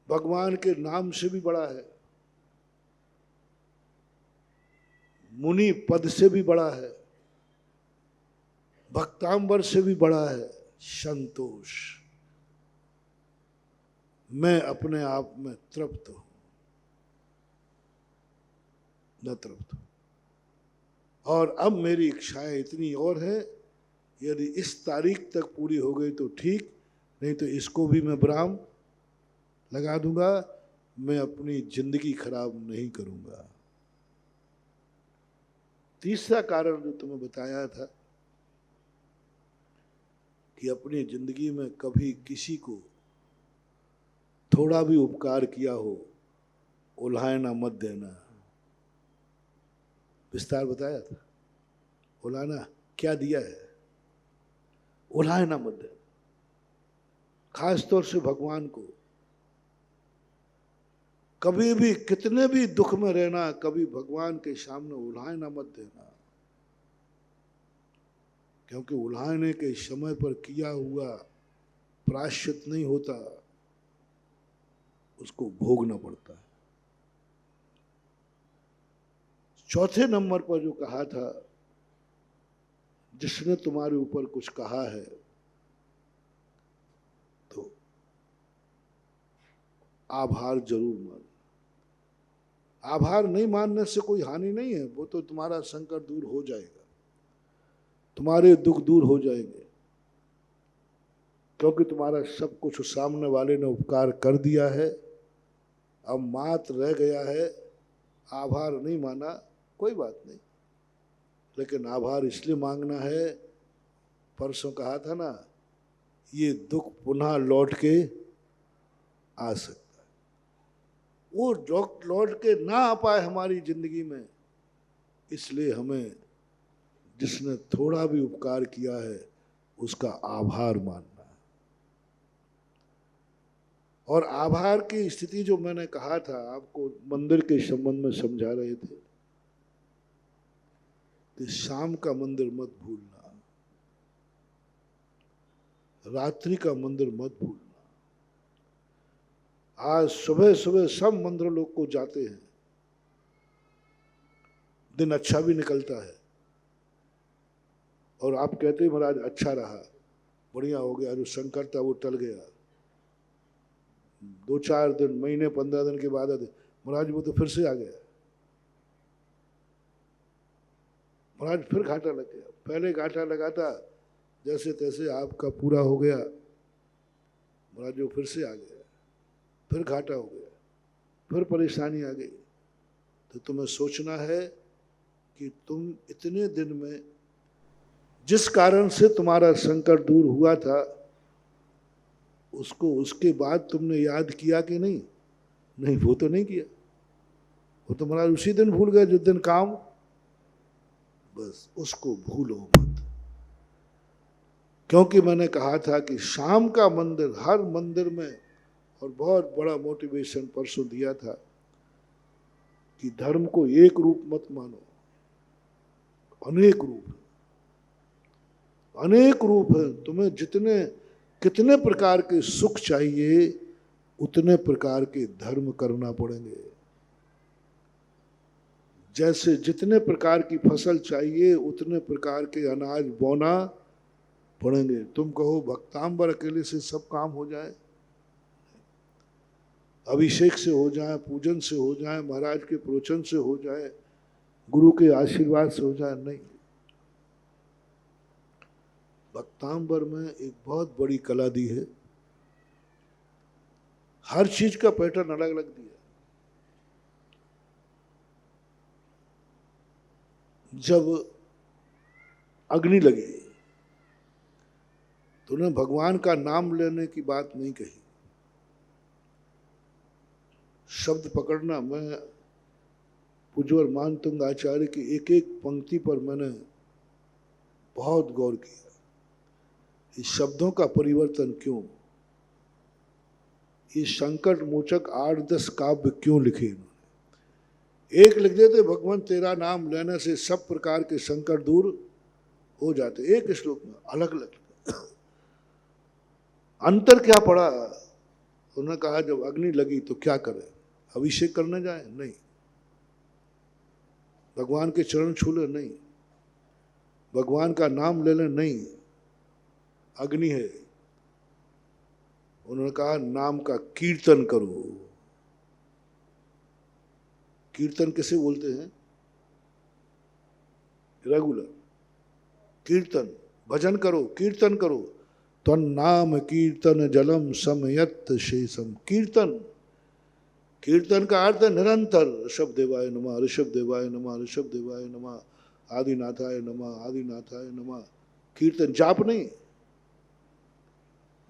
भगवान के नाम से भी बड़ा है, मुनि पद से भी बड़ा है, भक्तांबर से भी बड़ा है। संतोष, मैं अपने आप में तृप्त हूं, न तृप्त हूं, और अब मेरी इच्छाएं इतनी और है, यदि इस तारीख तक पूरी हो गई तो ठीक, नहीं तो इसको भी मैं विराम लगा दूंगा, मैं अपनी जिंदगी खराब नहीं करूंगा। तीसरा कारण जो तुम्हें बताया था कि अपनी जिंदगी में कभी किसी को थोड़ा भी उपकार किया हो, उल्हाना मत देना। विस्तार बताया था, उल्हाना क्या दिया है, उल्हाना मत देना। खास तौर से भगवान को कभी भी, कितने भी दुख में रहना, कभी भगवान के सामने उल्हाना मत देना, क्योंकि उल्हाने के समय पर किया हुआ प्रायश्चित नहीं होता, उसको भोगना पड़ता है। चौथे नंबर पर जो कहा था, जिसने तुम्हारे ऊपर कुछ कहा है तो आभार जरूर मान। आभार नहीं मानने से कोई हानि नहीं है, वो तो तुम्हारा संकट दूर हो जाएगा, तुम्हारे दुख दूर हो जाएंगे, क्योंकि तुम्हारा सब कुछ उस सामने वाले ने उपकार कर दिया है। अब मात्र रह गया है, आभार नहीं माना कोई बात नहीं, लेकिन आभार इसलिए मांगना है, परसों कहा था ना, ये दुख पुनः लौट के आ सकता है। वो लौट के ना आ पाए हमारी जिंदगी में, इसलिए हमें जिसने थोड़ा भी उपकार किया है उसका आभार मानना है। और आभार की स्थिति जो मैंने कहा था आपको, मंदिर के संबंध में समझा रहे थे कि शाम का मंदिर मत भूलना, रात्रि का मंदिर मत भूलना। आज सुबह सुबह सब मंदिर लोग को जाते हैं, दिन अच्छा भी निकलता है और आप कहते हैं महाराज अच्छा रहा, बढ़िया हो गया, जो संकट था वो टल गया। 2-4 दिन, महीने, 15 दिन के बाद महाराज वो तो फिर से आ गया, महाराज फिर घाटा लग गया। पहले घाटा लगा था जैसे तैसे आपका पूरा हो गया, महाराज वो फिर से आ गया, फिर घाटा हो गया, फिर परेशानी आ गई। तो तुम्हें सोचना है कि तुम इतने दिन में जिस कारण से तुम्हारा संकट दूर हुआ था उसको उसके बाद तुमने याद किया कि नहीं? नहीं, वो तो नहीं किया, वो तो महाराज उसी दिन भूल गए जिस दिन काम। बस उसको भूलो मत, क्योंकि मैंने कहा था कि शाम का मंदिर, हर मंदिर में, और बहुत बड़ा मोटिवेशन परसों दिया था कि धर्म को एक रूप मत मानो, अनेक रूप, अनेक रूप है। तुम्हें जितने कितने प्रकार के सुख चाहिए उतने प्रकार के धर्म करना पड़ेंगे। जैसे जितने प्रकार की फसल चाहिए उतने प्रकार के अनाज बोना पड़ेंगे। तुम कहो भक्तांबर अकेले से सब काम हो जाए, अभिषेक से हो जाए, पूजन से हो जाए, महाराज के प्रवचन से हो जाए, गुरु के आशीर्वाद से हो जाए, नहीं। भक्तांबर में एक बहुत बड़ी कला दी है, हर चीज का पैटर्न अलग अलग दिया। जब अग्नि लगी तो उन्हें भगवान का नाम लेने की बात नहीं कही, शब्द पकड़ना। मैं पूज्यवर मानतुंग आचार्य की एक एक पंक्ति पर मैंने बहुत गौर किया, इस शब्दों का परिवर्तन क्यों, ये संकट मोचक 8-10 काव्य क्यों लिखे इन्होंने। एक लिख देते भगवान तेरा नाम लेने से सब प्रकार के संकट दूर हो जाते, एक श्लोक में अलग अलग। अंतर क्या पड़ा? उन्होंने कहा जब अग्नि लगी तो क्या करें, अभिषेक करने जाए? नहीं। भगवान के चरण छू ले? नहीं। भगवान का नाम ले ले? नहीं। अग्नि है, उन्होंने कहा नाम का कीर्तन करो। कीर्तन किसे बोलते हैं? रेगुलर कीर्तन, भजन करो, कीर्तन करो। तो नाम कीर्तन जलम समयत शेषम। कीर्तन, कीर्तन का अर्थ है निरंतर ऋषभ देवाय नमः, ऋषभ देवाय नमः, ऋषभ देवाय नमः, आदिनाथाय नमः, आदिनाथाय नमः। कीर्तन, जाप नहीं,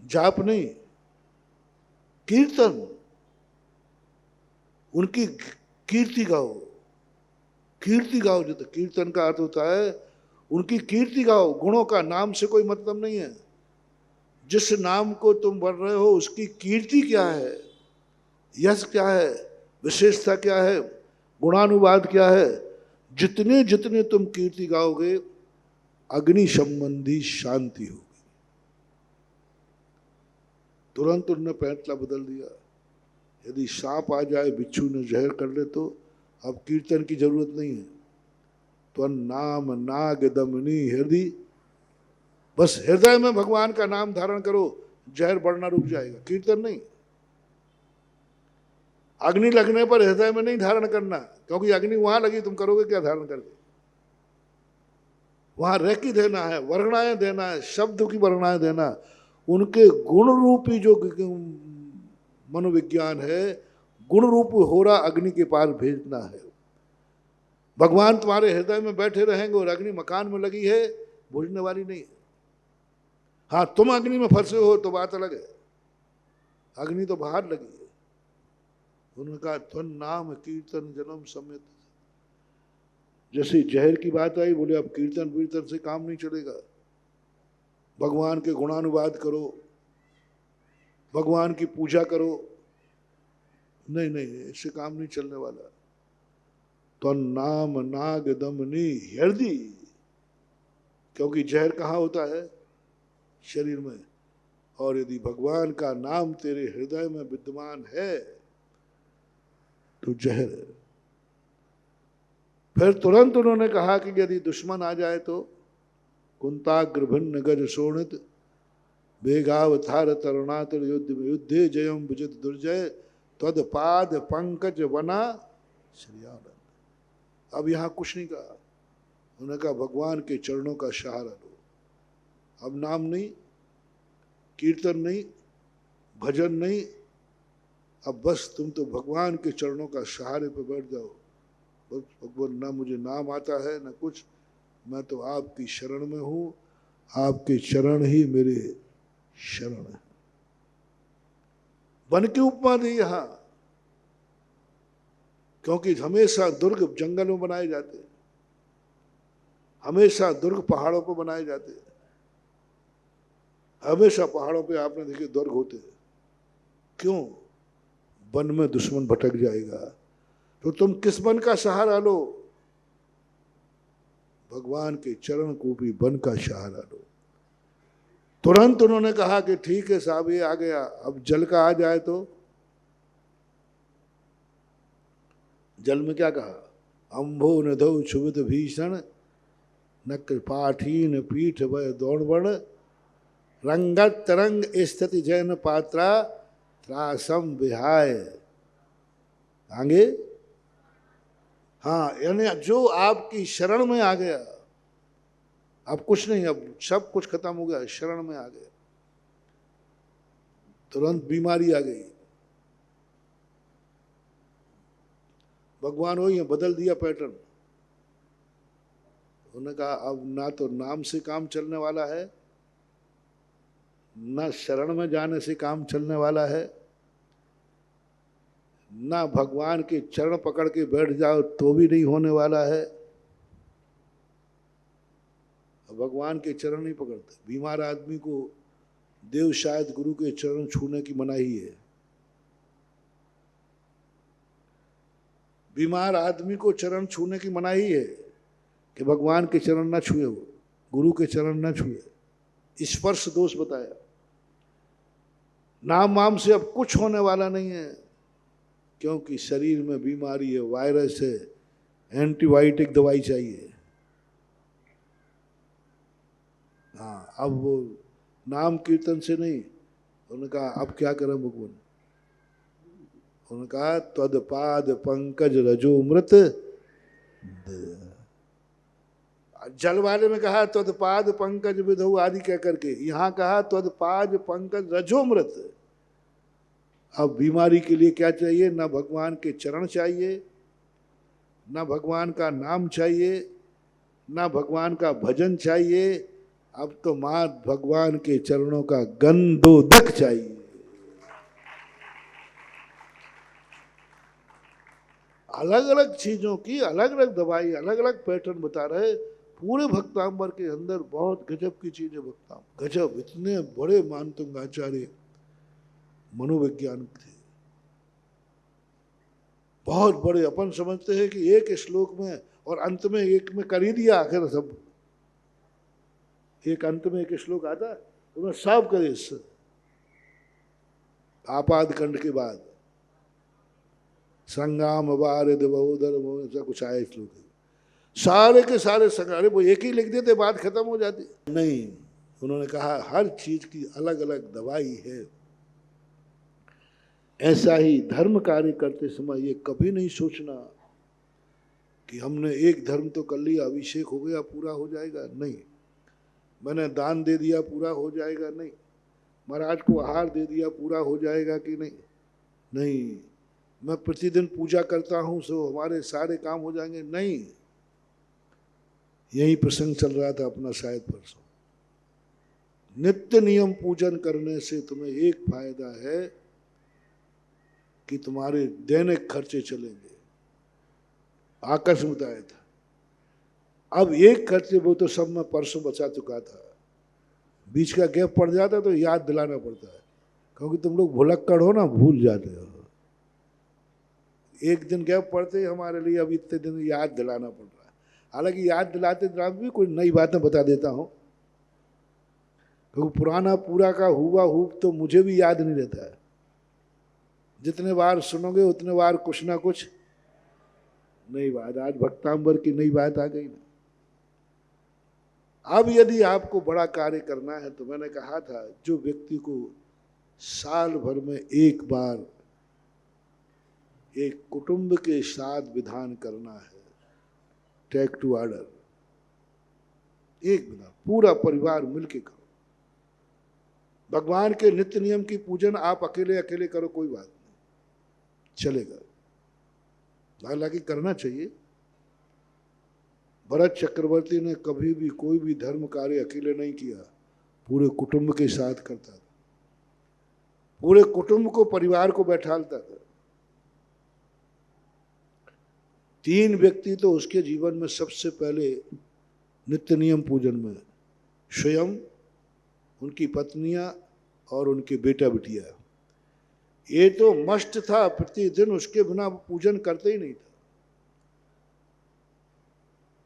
जाप नहीं, कीर्तन। उनकी कीर्ति गाओ, कीर्ति गाओ। जो तो कीर्तन का अर्थ होता है उनकी कीर्ति गाओ। गुणों का नाम से कोई मतलब नहीं है, जिस नाम को तुम बढ़ रहे हो उसकी कीर्ति क्या है, यश क्या है, विशेषता क्या है, गुणानुवाद क्या है। जितने जितने तुम कीर्ति गाओगे अग्नि संबंधी शांति होगी। तुरंत उन्होंने पैंतला बदल दिया। यदि सांप आ जाए, बिच्छू ने जहर कर ले तो अब कीर्तन की जरूरत नहीं है। तो नाम नाग दमनी हृदय, बस हृदय में भगवान का नाम धारण करो, जहर बढ़ना रुक जाएगा। कीर्तन नहीं। अग्नि लगने पर हृदय में नहीं धारण करना, क्योंकि अग्नि वहां लगी, तुम करोगे क्या धारण करके? वहां रेकी देना है, वर्णाएं देना है, शब्द की वर्णाएं देना। उनके गुण रूपी जो मनोविज्ञान है, गुण रूप हो रहा अग्नि के पास भेजना है। भगवान तुम्हारे हृदय में बैठे रहेंगे और अग्नि मकान में लगी है, बुझने वाली नहीं है। हाँ, तुम अग्नि में फंसे हो तो बात अलग है, अग्नि तो बाहर लगी है। उन्होंने कहा त्वन नाम कीर्तन जन्म समेत। जैसे जहर की बात आई, बोले अब कीर्तन वीर्तन से काम नहीं चलेगा, भगवान के गुणानुवाद करो, भगवान की पूजा करो। नहीं नहीं, इससे काम नहीं चलने वाला। तो नाम नाग दमनी हृदय, क्योंकि जहर कहाँ होता है? शरीर में। और यदि भगवान का नाम तेरे हृदय में विद्यमान है तो जहर है। फिर तुरंत उन्होंने कहा कि यदि दुश्मन आ जाए तो कुंताग्र भिन्न गज शोणित वेगावतार तरुणातुर युद्ध में युद्धे जयम विजित दुर्जय तद पाद पंकज वना श्रियानंद। अब यहाँ कुछ नहीं कहा, उन्होंने कहा भगवान के चरणों का सहारा लो। अब नाम नहीं, कीर्तन नहीं, भजन नहीं, अब बस तुम तो भगवान के चरणों का सहारे पे बैठ जाओ। बस भगवान, ना मुझे नाम आता है ना कुछ, मैं तो आपकी शरण में हूँ, आपके चरण ही मेरे शरण है। वन की उपमा दी यहाँ, क्योंकि हमेशा दुर्ग जंगल में बनाए जाते, हमेशा दुर्ग पहाड़ों पर बनाए जाते, हमेशा पहाड़ों पे आपने देखे दुर्ग होते। क्यों? वन में दुश्मन भटक जाएगा तो तुम किस वन का सहारा लो? भगवान के चरण को भी वन का सहारा लो। तुरंत उन्होंने कहा कि ठीक है साहब, ये आ गया, अब जल का आ जाए तो। जल में क्या कहा? अम्भो नधो क्षुभित भीषण नक्र पाठीन पीठ वह दौड़बण रंगत तरंग स्थिति जैन पात्रा त्रासम विहाय। आगे, हाँ, यानी जो आपकी शरण में आ गया, अब कुछ नहीं, अब सब कुछ खत्म हो गया, शरण में आ गया, तुरंत बीमारी आ गई। भगवान वही है, बदल दिया पैटर्न। उन्होंने कहा अब ना तो नाम से काम चलने वाला है, ना शरण में जाने से काम चलने वाला है, ना भगवान के चरण पकड़ के बैठ जाओ तो भी नहीं होने वाला है। भगवान के चरण नहीं पकड़ते। बीमार आदमी को देव शायद गुरु के चरण छूने की मनाही है। बीमार आदमी को चरण छूने की मनाही है कि भगवान के चरण ना छुए, वो गुरु के चरण ना छुए। स्पर्श दोष बताया। नाम वाम से अब कुछ होने वाला नहीं है, क्योंकि शरीर में बीमारी है, वायरस है, एंटीबायोटिक दवाई चाहिए। हाँ, अब वो नाम कीर्तन से नहीं। उन्होंने कहा अब क्या करें भगवान? उन्होंने कहा त्वदपाद पंकज रजोमृत। जल वाले में कहा त्वदपाद पंकज विधौ आदि कह करके, यहाँ कहा त्वदपाद पंकज रजोमृत। अब बीमारी के लिए क्या चाहिए? ना भगवान के चरण चाहिए, ना भगवान का नाम चाहिए, ना भगवान का भजन चाहिए। अब तो मात भगवान के चरणों का गंधोदक चाहिए। अलग अलग चीजों की अलग अलग दवाई, अलग अलग पैटर्न बता रहे। पूरे भक्तांबर के अंदर बहुत गजब की चीजें। भक्तांबर गजब, इतने बड़े मानतुंग आचार्य मनोवैज्ञानिक थे, बहुत बड़े। अपन समझते हैं कि एक श्लोक में और अंत में एक में कर ही दिया आखिर सब। एक अंत में एक श्लोक आता है, उन्होंने सब करे। आपाद खंड के बाद संगाम वारिद बहुधर ऐसा कुछ आया श्लोक, सारे के सारे संगारे वो एक ही लिख देते, बात खत्म हो जाती। नहीं, उन्होंने कहा हर चीज की अलग अलग दवाई है। ऐसा ही धर्म कार्य करते समय ये कभी नहीं सोचना कि हमने एक धर्म तो कर लिया, अभिषेक हो गया, पूरा हो जाएगा। नहीं, मैंने दान दे दिया, पूरा हो जाएगा। नहीं, महाराज को आहार दे दिया, पूरा हो जाएगा कि नहीं। नहीं, मैं प्रतिदिन पूजा करता हूँ सो हमारे सारे काम हो जाएंगे। नहीं, यही प्रसंग चल रहा था अपना शायद परसों। नित्य नियम पूजन करने से तुम्हें एक फायदा है कि तुम्हारे दैनिक खर्चे चलेंगे। आकर्ष बताया था। अब एक खर्चे वो तो सब मैं परसों बचा चुका था, बीच का गैप पड़ जाता तो याद दिलाना पड़ता है, क्योंकि तुम लोग भुलक्कड़ हो ना, भूल जाते हो। एक दिन गैप पड़ते ही हमारे लिए अब इतने दिन याद दिलाना पड़ रहा है। हालांकि याद दिलाते दिलाते भी कोई नई बातें बता देता हूँ, क्योंकि पुराना पूरा का हुआ हुब तो मुझे भी याद नहीं रहता है। जितने बार सुनोगे उतने बार कुछ ना कुछ नई बात, आज भक्तांबर की नई बात आ गई ना। अब यदि आपको बड़ा कार्य करना है तो मैंने कहा था, जो व्यक्ति को साल भर में एक बार एक कुटुंब के साथ विधान करना है, टेक टू ऑर्डर, एक विधान पूरा परिवार मिलके करो। भगवान के नित्य नियम की पूजन आप अकेले अकेले करो, कोई बात नहीं, चलेगा, हालांकि करना चाहिए। भरत चक्रवर्ती ने कभी भी कोई भी धर्म कार्य अकेले नहीं किया, पूरे कुटुंब के साथ करता था, पूरे कुटुंब को, परिवार को बैठालता था। 3 व्यक्ति तो उसके जीवन में सबसे पहले नित्य नियम पूजन में, स्वयं, उनकी पत्नियां और उनके बेटा बिटिया, ये तो मस्ट था, प्रतिदिन उसके बिना पूजन करते ही नहीं था।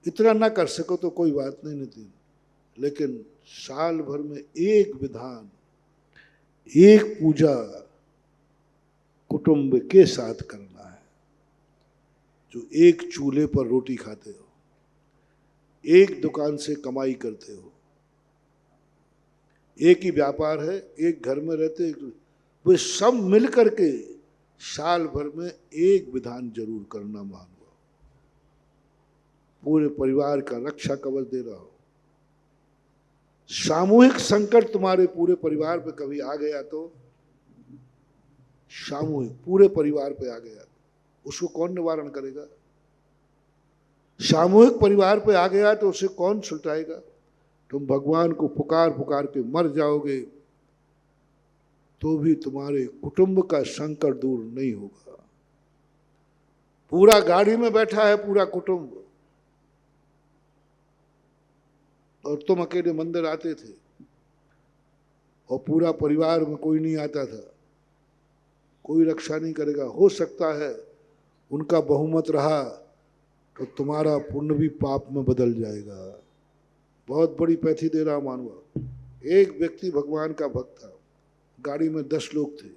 इतना ना कर सको तो कोई बात नहीं नितिन, लेकिन साल भर में एक विधान, एक पूजा कुटुंब के साथ करना है। जो एक चूल्हे पर रोटी खाते हो, एक दुकान से कमाई करते हो, एक ही व्यापार है, एक घर में रहते, वो सब मिल करके साल भर में एक विधान जरूर करना। मान लो पूरे परिवार का रक्षा कवच दे रहा हो। सामूहिक संकट तुम्हारे पूरे परिवार पे कभी आ गया तो, सामूहिक पूरे परिवार पे आ गया, उसको कौन निवारण करेगा? सामूहिक परिवार पे आ गया तो उसे कौन सुलटाएगा? तुम भगवान को पुकार पुकार के मर जाओगे तो भी तुम्हारे कुटुंब का संकट दूर नहीं होगा। पूरा गाड़ी में बैठा है पूरा कुटुंब, और तुम अकेले मंदिर आते थे और पूरा परिवार में कोई नहीं आता था, कोई रक्षा नहीं करेगा। हो सकता है उनका बहुमत रहा तो तुम्हारा पुण्य भी पाप में बदल जाएगा। बहुत बड़ी पैथी दे रहा मानवा। एक व्यक्ति भगवान का भक्त था, गाड़ी में 10 लोग थे,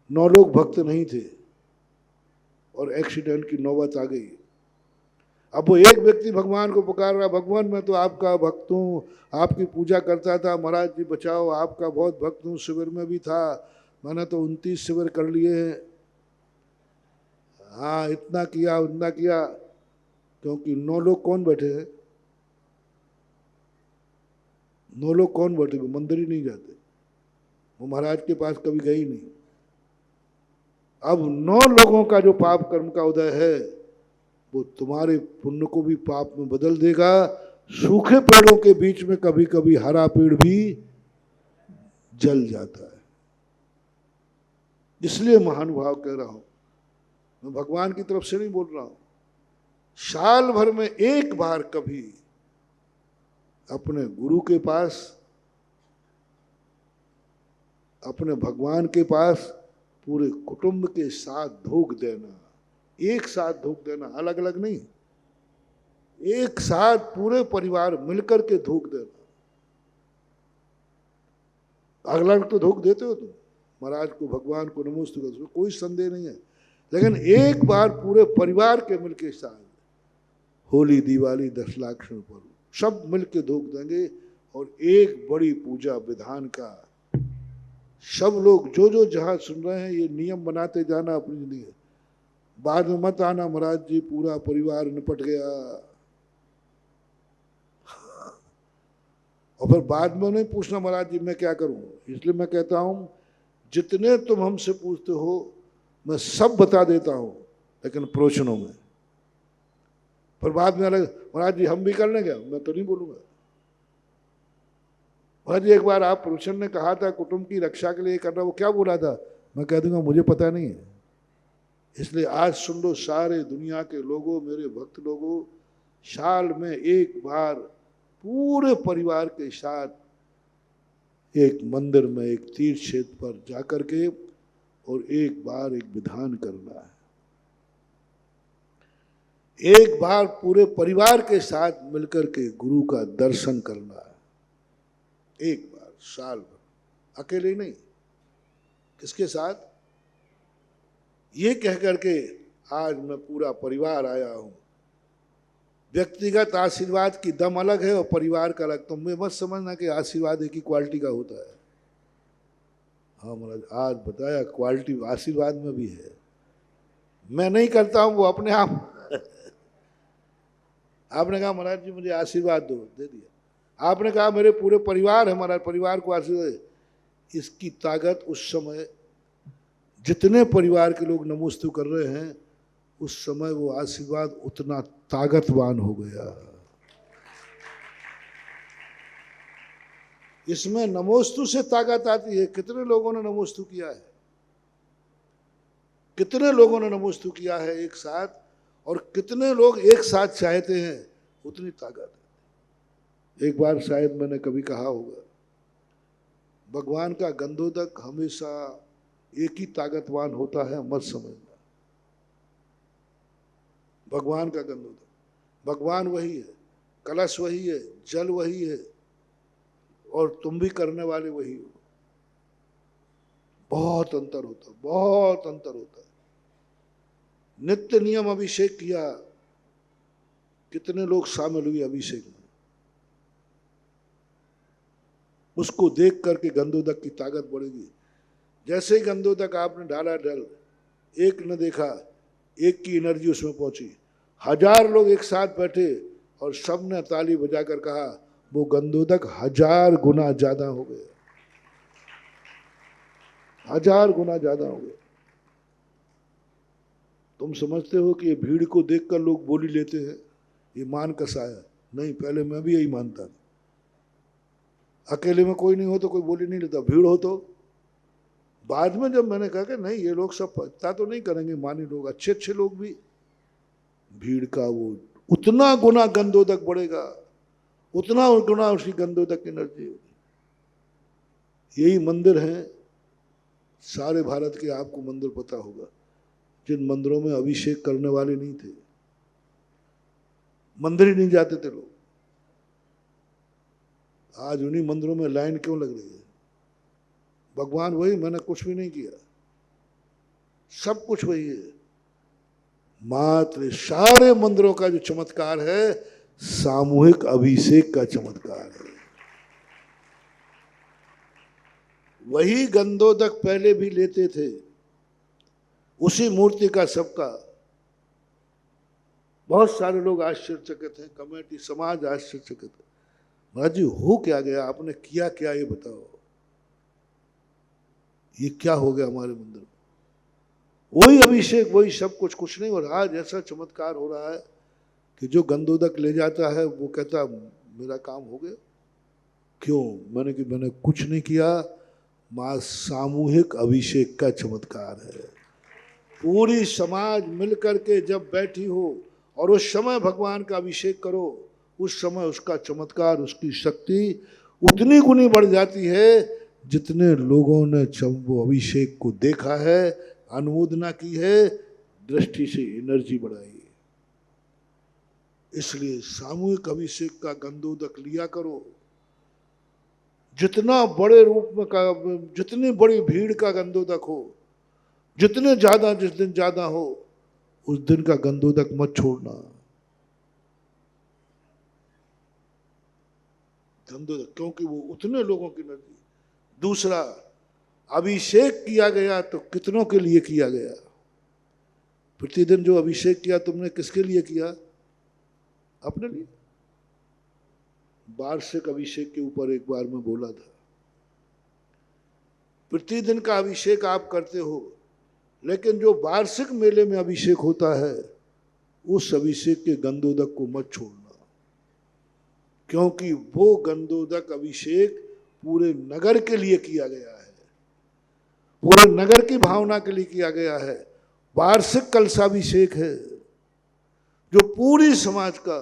9 लोग भक्त नहीं थे, और एक्सीडेंट की नौबत आ गई। अब वो एक व्यक्ति भगवान को पुकार रहा, भगवान मैं तो आपका भक्त हूँ, आपकी पूजा करता था, महाराज जी बचाओ, आपका बहुत भक्त हूँ, शिविर में भी था, मैंने तो 29 शिविर कर लिए हैं, हाँ इतना किया उतना किया। क्योंकि 9 लोग कौन बैठे हैं? 9 लोग कौन बैठे? वो मंदिर ही नहीं जाते, वो महाराज के पास कभी गए ही नहीं। अब 9 लोगों का जो पाप कर्म का उदय है वो तुम्हारे पुण्य को भी पाप में बदल देगा। सूखे पेड़ों के बीच में कभी कभी हरा पेड़ भी जल जाता है। इसलिए महानुभाव कह रहा हूं, मैं भगवान की तरफ से नहीं बोल रहा हूं, साल भर में एक बार कभी अपने गुरु के पास, अपने भगवान के पास पूरे कुटुंब के साथ धूप देना, एक साथ धूप देना, अलग अलग नहीं, एक साथ पूरे परिवार मिलकर के धूप देना। अलग अलग तो धूप देते हो तुम, महाराज को, भगवान को नमोस्तुते, उसमें कोई संदेह नहीं है, लेकिन एक बार पूरे परिवार के मिलके साथ, होली दिवाली 10 लाख पर्व सब मिलके धूप देंगे, और एक बड़ी पूजा विधान का सब लोग जो जहां सुन रहे हैं ये नियम बनाते जाना अपनी जिंदगी। बाद में मत आना महाराज जी पूरा परिवार निपट गया, और फिर बाद में नहीं पूछना महाराज जी मैं क्या करूं। इसलिए मैं कहता हूं जितने तुम हमसे पूछते हो मैं सब बता देता हूं, लेकिन प्रवचनों में। पर बाद में अलग, महाराज जी हम भी कर लेंगे, मैं तो नहीं बोलूंगा। महाराज जी एक बार आप प्रवचन ने कहा था कुटुंब की रक्षा के लिए करना, वो क्या बोला था? मैं कह दूंगा मुझे पता नहीं है। इसलिए आज सुन लो सारे दुनिया के लोगों, मेरे भक्त लोगों, साल में एक बार पूरे परिवार के साथ एक मंदिर में, एक तीर्थ क्षेत्र पर जाकर के और एक बार एक विधान करना है। एक बार पूरे परिवार के साथ मिलकर के गुरु का दर्शन करना है, एक बार साल भर, अकेले नहीं, किसके साथ? ये कह करके आज मैं पूरा परिवार आया हूं। व्यक्तिगत आशीर्वाद की दम अलग है और परिवार का अलग। तुम मत समझना कि आशीर्वाद एक ही क्वालिटी का होता है। हाँ महाराज, आज बताया क्वालिटी आशीर्वाद में भी है। मैं नहीं करता हूं, वो अपने आप आपने कहा महाराज जी मुझे आशीर्वाद दो, दे दिया। आपने कहा मेरे पूरे परिवार है महाराज, परिवार को आशीर्वाद। इसकी ताकत उस समय जितने परिवार के लोग नमोस्तु कर रहे हैं, उस समय वो आशीर्वाद उतना ताकतवान हो गया। इसमें नमोस्तु से ताकत आती है। कितने लोगों ने नमोस्तु किया है, कितने लोगों ने नमोस्तु किया है एक साथ, और कितने लोग एक साथ चाहते हैं, उतनी ताकत है। एक बार शायद मैंने कभी कहा होगा, भगवान का गंधोदक हमेशा एक ही ताकतवान होता है, मत समझना। भगवान का गंधोदक, भगवान वही है, कलश वही है, जल वही है, और तुम भी करने वाले वही हो। बहुत अंतर होता है, बहुत अंतर होता है। नित्य नियम अभिषेक किया, कितने लोग शामिल हुए अभिषेक में, उसको देख करके गंधोदक की ताकत बढ़ेगी। जैसे ही गंधोदक आपने डाला जल, एक ने देखा, एक की एनर्जी उसमें पहुंची। 1000 लोग एक साथ बैठे और सबने ताली बजाकर कहा, वो गंधोदक 1000 गुना ज्यादा हो गया, 1000 गुना ज्यादा हो गया। तुम समझते हो कि ये भीड़ को देखकर लोग बोली लेते हैं, ये मान कसाया? नहीं, पहले मैं भी यही मानता था। अकेले में कोई नहीं हो तो कोई बोली नहीं लेता, भीड़ हो तो। बाद में जब मैंने कहा कि नहीं, ये लोग सब पता तो नहीं करेंगे, मानी लोग, अच्छे अच्छे लोग भी, भीड़ का वो उतना गुना गंधोदक बढ़ेगा, उतना गुना उसकी गंधोदक एनर्जी होगी। यही मंदिर हैं सारे भारत के, आपको मंदिर पता होगा, जिन मंदिरों में अभिषेक करने वाले नहीं थे, मंदिर ही नहीं जाते थे लोग। आज उन्हीं मंदिरों में लाइन क्यों लग रही है? भगवान वही, मैंने कुछ भी नहीं किया, सब कुछ वही है। मात्र सारे मंदिरों का जो चमत्कार है, सामूहिक अभिषेक का चमत्कार है। वही गंधोदक पहले भी लेते थे, उसी मूर्ति का सबका। बहुत सारे लोग आश्चर्यचकित हैं, कमेटी समाज आश्चर्यचकित है। महाराज जी हो क्या गया, आपने किया क्या, ये बताओ, ये क्या हो गया हमारे मंदिर में? वही अभिषेक, वही सब कुछ, कुछ नहीं। और आज ऐसा चमत्कार हो रहा है कि जो गंधोदक ले जाता है वो कहता मेरा काम हो गया। क्यों? मैंने कुछ नहीं किया, मां सामूहिक अभिषेक का चमत्कार है। पूरी समाज मिलकर के जब बैठी हो और उस समय भगवान का अभिषेक करो, उस समय उसका चमत्कार, उसकी शक्ति उतनी गुनी बढ़ जाती है जितने लोगों ने जब वो अभिषेक को देखा है, अनुमोदना की है, दृष्टि से एनर्जी बढ़ाई। इसलिए सामूहिक अभिषेक का गंधोदक लिया करो। जितना बड़े रूप में का, जितनी बड़ी भीड़ का गंधोदक हो, जितने ज्यादा, जिस दिन ज्यादा हो, उस दिन का गंधोदक मत छोड़ना। गंधोदक, क्योंकि वो उतने लोगों की एनर्जी। दूसरा, अभिषेक किया गया तो कितनों के लिए किया गया? प्रतिदिन जो अभिषेक किया तुमने किसके लिए किया? अपने लिए। वार्षिक अभिषेक के ऊपर एक बार मैं बोला था, प्रतिदिन का अभिषेक आप करते हो, लेकिन जो वार्षिक मेले में अभिषेक होता है, उस अभिषेक के गंधोदक को मत छोड़ना। क्योंकि वो गंधोदक अभिषेक पूरे नगर के लिए किया गया है, पूरे नगर की भावना के लिए किया गया है। वार्षिक कलशाभिषेक है जो पूरी समाज का।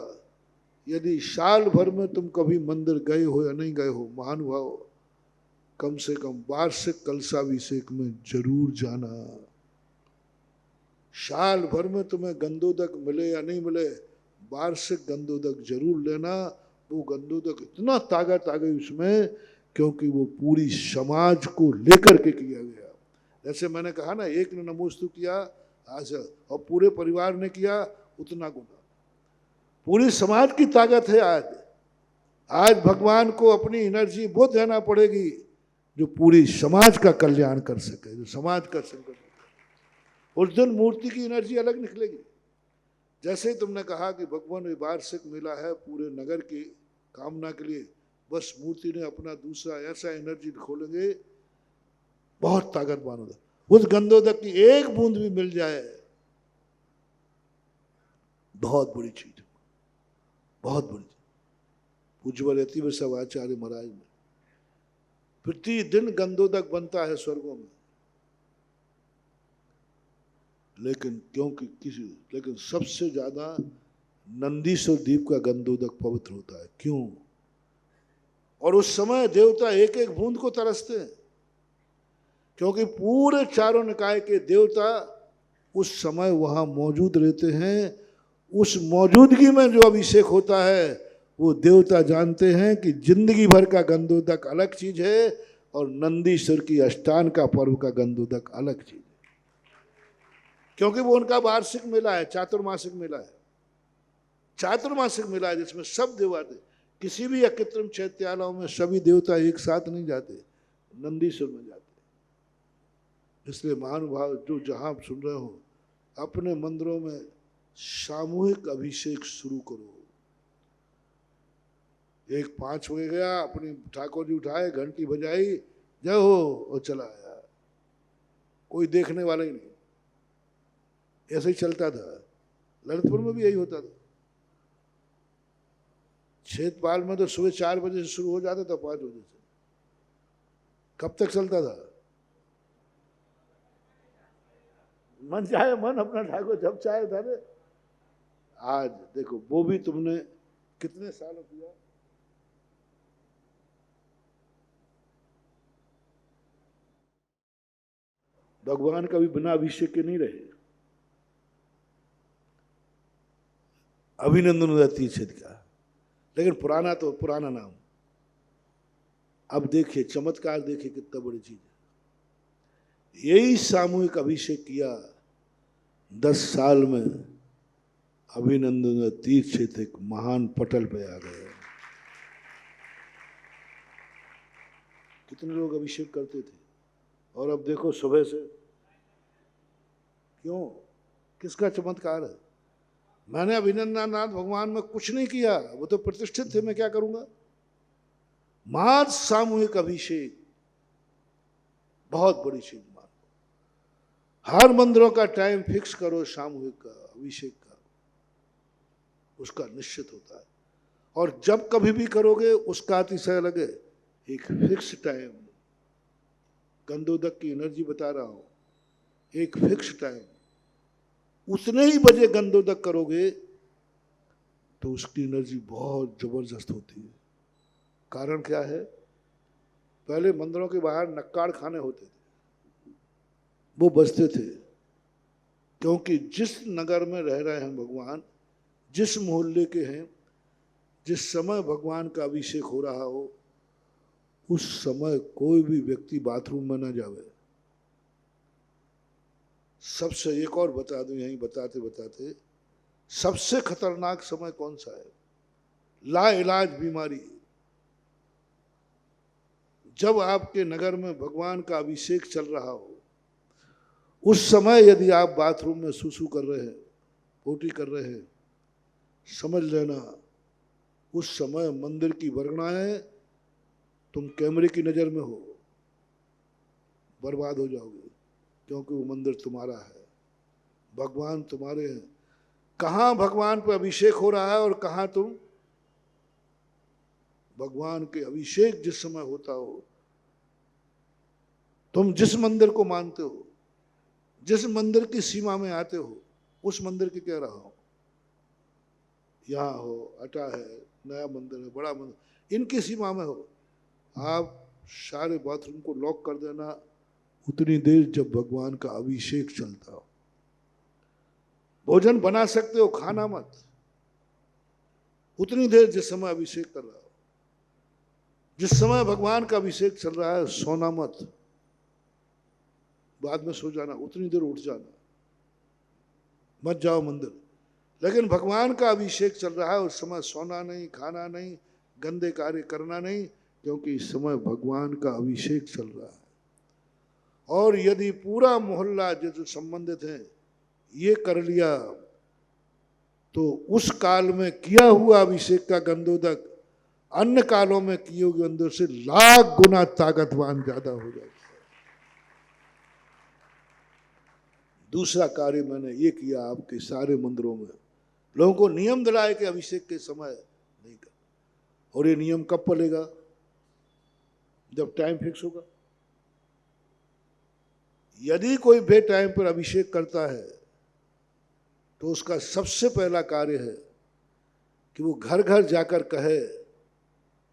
यदि साल भर में तुम कभी मंदिर गए हो या नहीं गए हो, महानुभाव, कम से कम वार्षिक कलशाभिषेक में जरूर जाना। साल भर में तुम्हें गंधोदक मिले या नहीं मिले, वार्षिक गंधोदक जरूर लेना। वो गंधोदक इतना ताकत आ गई उसमें, क्योंकि वो पूरी समाज को लेकर के किया गया। जैसे मैंने कहा ना, एक ने नमोस्तु किया, आज और पूरे परिवार ने किया उतना गुना। पूरी समाज की ताकत है आज। आज भगवान को अपनी एनर्जी वो देना पड़ेगी जो पूरी समाज का कल्याण कर सके, जो समाज का संकट। उस दिन मूर्ति की एनर्जी अलग निकलेगी। जैसे ही तुमने कहा कि भगवान ये वार्षिक मेला है पूरे नगर की कामना के लिए, बस मूर्ति ने अपना दूसरा ऐसा एनर्जी खोलेंगे, बहुत ताकतवान होगा। उस गंधोदक की एक बूंद भी मिल जाए बहुत बड़ी चीज, बहुत बड़ी चीज। पूज्यवर यति सब आचार्य महाराज ने प्रतिदिन गंधोदक बनता है स्वर्गों में, लेकिन सबसे ज्यादा नंदीश्वर द्वीप का गंधोदक पवित्र होता है। क्यों? और उस समय देवता एक एक बूंद को तरसते हैं, क्योंकि पूरे चारों निकाय के देवता उस समय वहां मौजूद रहते हैं। उस मौजूदगी में जो अभिषेक होता है वो देवता जानते हैं कि जिंदगी भर का गंधोदक अलग चीज है और नंदीश्वर की अष्टान का पर्व का गंधोदक अलग चीज है। क्योंकि वो उनका वार्षिक मेला है, चातुर्मासिक मेला है। चातुर्मासिक मेला है जिसमें सब देवता, किसी भी अकृत्रिम चैत्यालयों में सभी देवता एक साथ नहीं जाते, नंदीश्वर में जाते। इसलिए महानुभाव जो जहां सुन रहे हो, अपने मंदिरों में सामूहिक अभिषेक शुरू करो। 5 बजे गया, अपनी ठाकुर जी उठाए, घंटी बजाई, जय हो, और चला आया, कोई देखने वाला ही नहीं। ऐसे ही चलता था। ललितपुर में भी यही होता था। क्षेत्रपाल में तो सुबह 4 बजे से शुरू हो जाता था, 5 बजे से। कब तक चलता था? मन चाहे मन अपना ठाकुर जब चाहे था। आज देखो वो भी तुमने कितने सालों किया। भगवान कभी बिना अभिषेक के नहीं रहे। अभिनंदन तीर्थ का, लेकिन पुराना तो पुराना नाम। अब देखिए चमत्कार, देखिए कितना बड़ी चीज है। यही सामूहिक अभिषेक किया 10 साल में। अभिनंदन तीर्थ एक महान पटल पे आ गए। कितने लोग अभिषेक करते थे, और अब देखो सुबह से। क्यों? किसका चमत्कार है? मैंने अभिनंदनाथ भगवान में कुछ नहीं किया, वो तो प्रतिष्ठित थे, मैं क्या करूंगा। मात्र सामूहिक अभिषेक बहुत बड़ी चीज मानो। हर मंदिरों का टाइम फिक्स करो, सामूहिक का अभिषेक का, उसका निश्चित होता है। और जब कभी भी करोगे उसका अतिशय अलग है। एक फिक्स टाइम, गंधोदक की एनर्जी बता रहा हूं, एक फिक्स टाइम, उतने ही बजे गंधोदक करोगे तो उसकी एनर्जी बहुत जबरदस्त होती है। कारण क्या है? पहले मंदिरों के बाहर नक्काड़ खाने होते थे, वो बजते थे। क्योंकि जिस नगर में रह रहे हैं भगवान, जिस मोहल्ले के हैं, जिस समय भगवान का अभिषेक हो रहा हो, उस समय कोई भी व्यक्ति बाथरूम में न जावे। सबसे एक और बता दूं, यहीं बताते बताते, सबसे खतरनाक समय कौन सा है? लाइलाज बीमारी। जब आपके नगर में भगवान का अभिषेक चल रहा हो, उस समय यदि आप बाथरूम में सुसु कर रहे हैं, पोटी कर रहे हैं, समझ लेना उस समय मंदिर की वर्गणाएं, तुम कैमरे की नजर में हो, बर्बाद हो जाओगे। क्योंकि वो मंदिर तुम्हारा है, भगवान तुम्हारे हैं। कहां भगवान पर अभिषेक हो रहा है और कहां तुम। भगवान के अभिषेक जिस समय होता हो, तुम जिस मंदिर को मानते हो, जिस मंदिर की सीमा में आते हो, उस मंदिर की कह रहा हूं, यहां हो, अटा है, नया मंदिर है, बड़ा मंदिर, इनकी सीमा में हो, आप सारे बाथरूम को लॉक कर देना उतनी देर जब भगवान का अभिषेक चलता हो। भोजन बना सकते हो, खाना मत, उतनी देर जिस समय अभिषेक कर रहा हो। जिस समय भगवान का अभिषेक चल रहा है सोना मत, बाद में सो जाना, उतनी देर उठ जाना। मत जाओ मंदिर। लेकिन भगवान का अभिषेक चल रहा है, उस समय सोना नहीं, खाना नहीं, गंदे कार्य करना नहीं, क्योंकि इस समय भगवान का अभिषेक चल रहा है। और यदि पूरा मोहल्ला जो संबंधित है ये कर लिया तो उस काल में किया हुआ अभिषेक का गंधोदक अन्य कालों में किए हुए गंधों से लाख गुना ताकतवान ज्यादा हो जाएगा। दूसरा कार्य मैंने ये किया, आपके सारे मंदिरों में लोगों को नियम दिलाए कि अभिषेक के समय नहीं कर। और ये नियम कब पलेगा? जब टाइम फिक्स होगा। यदि कोई बे टाइम पर अभिषेक करता है तो उसका सबसे पहला कार्य है कि वो घर घर जाकर कहे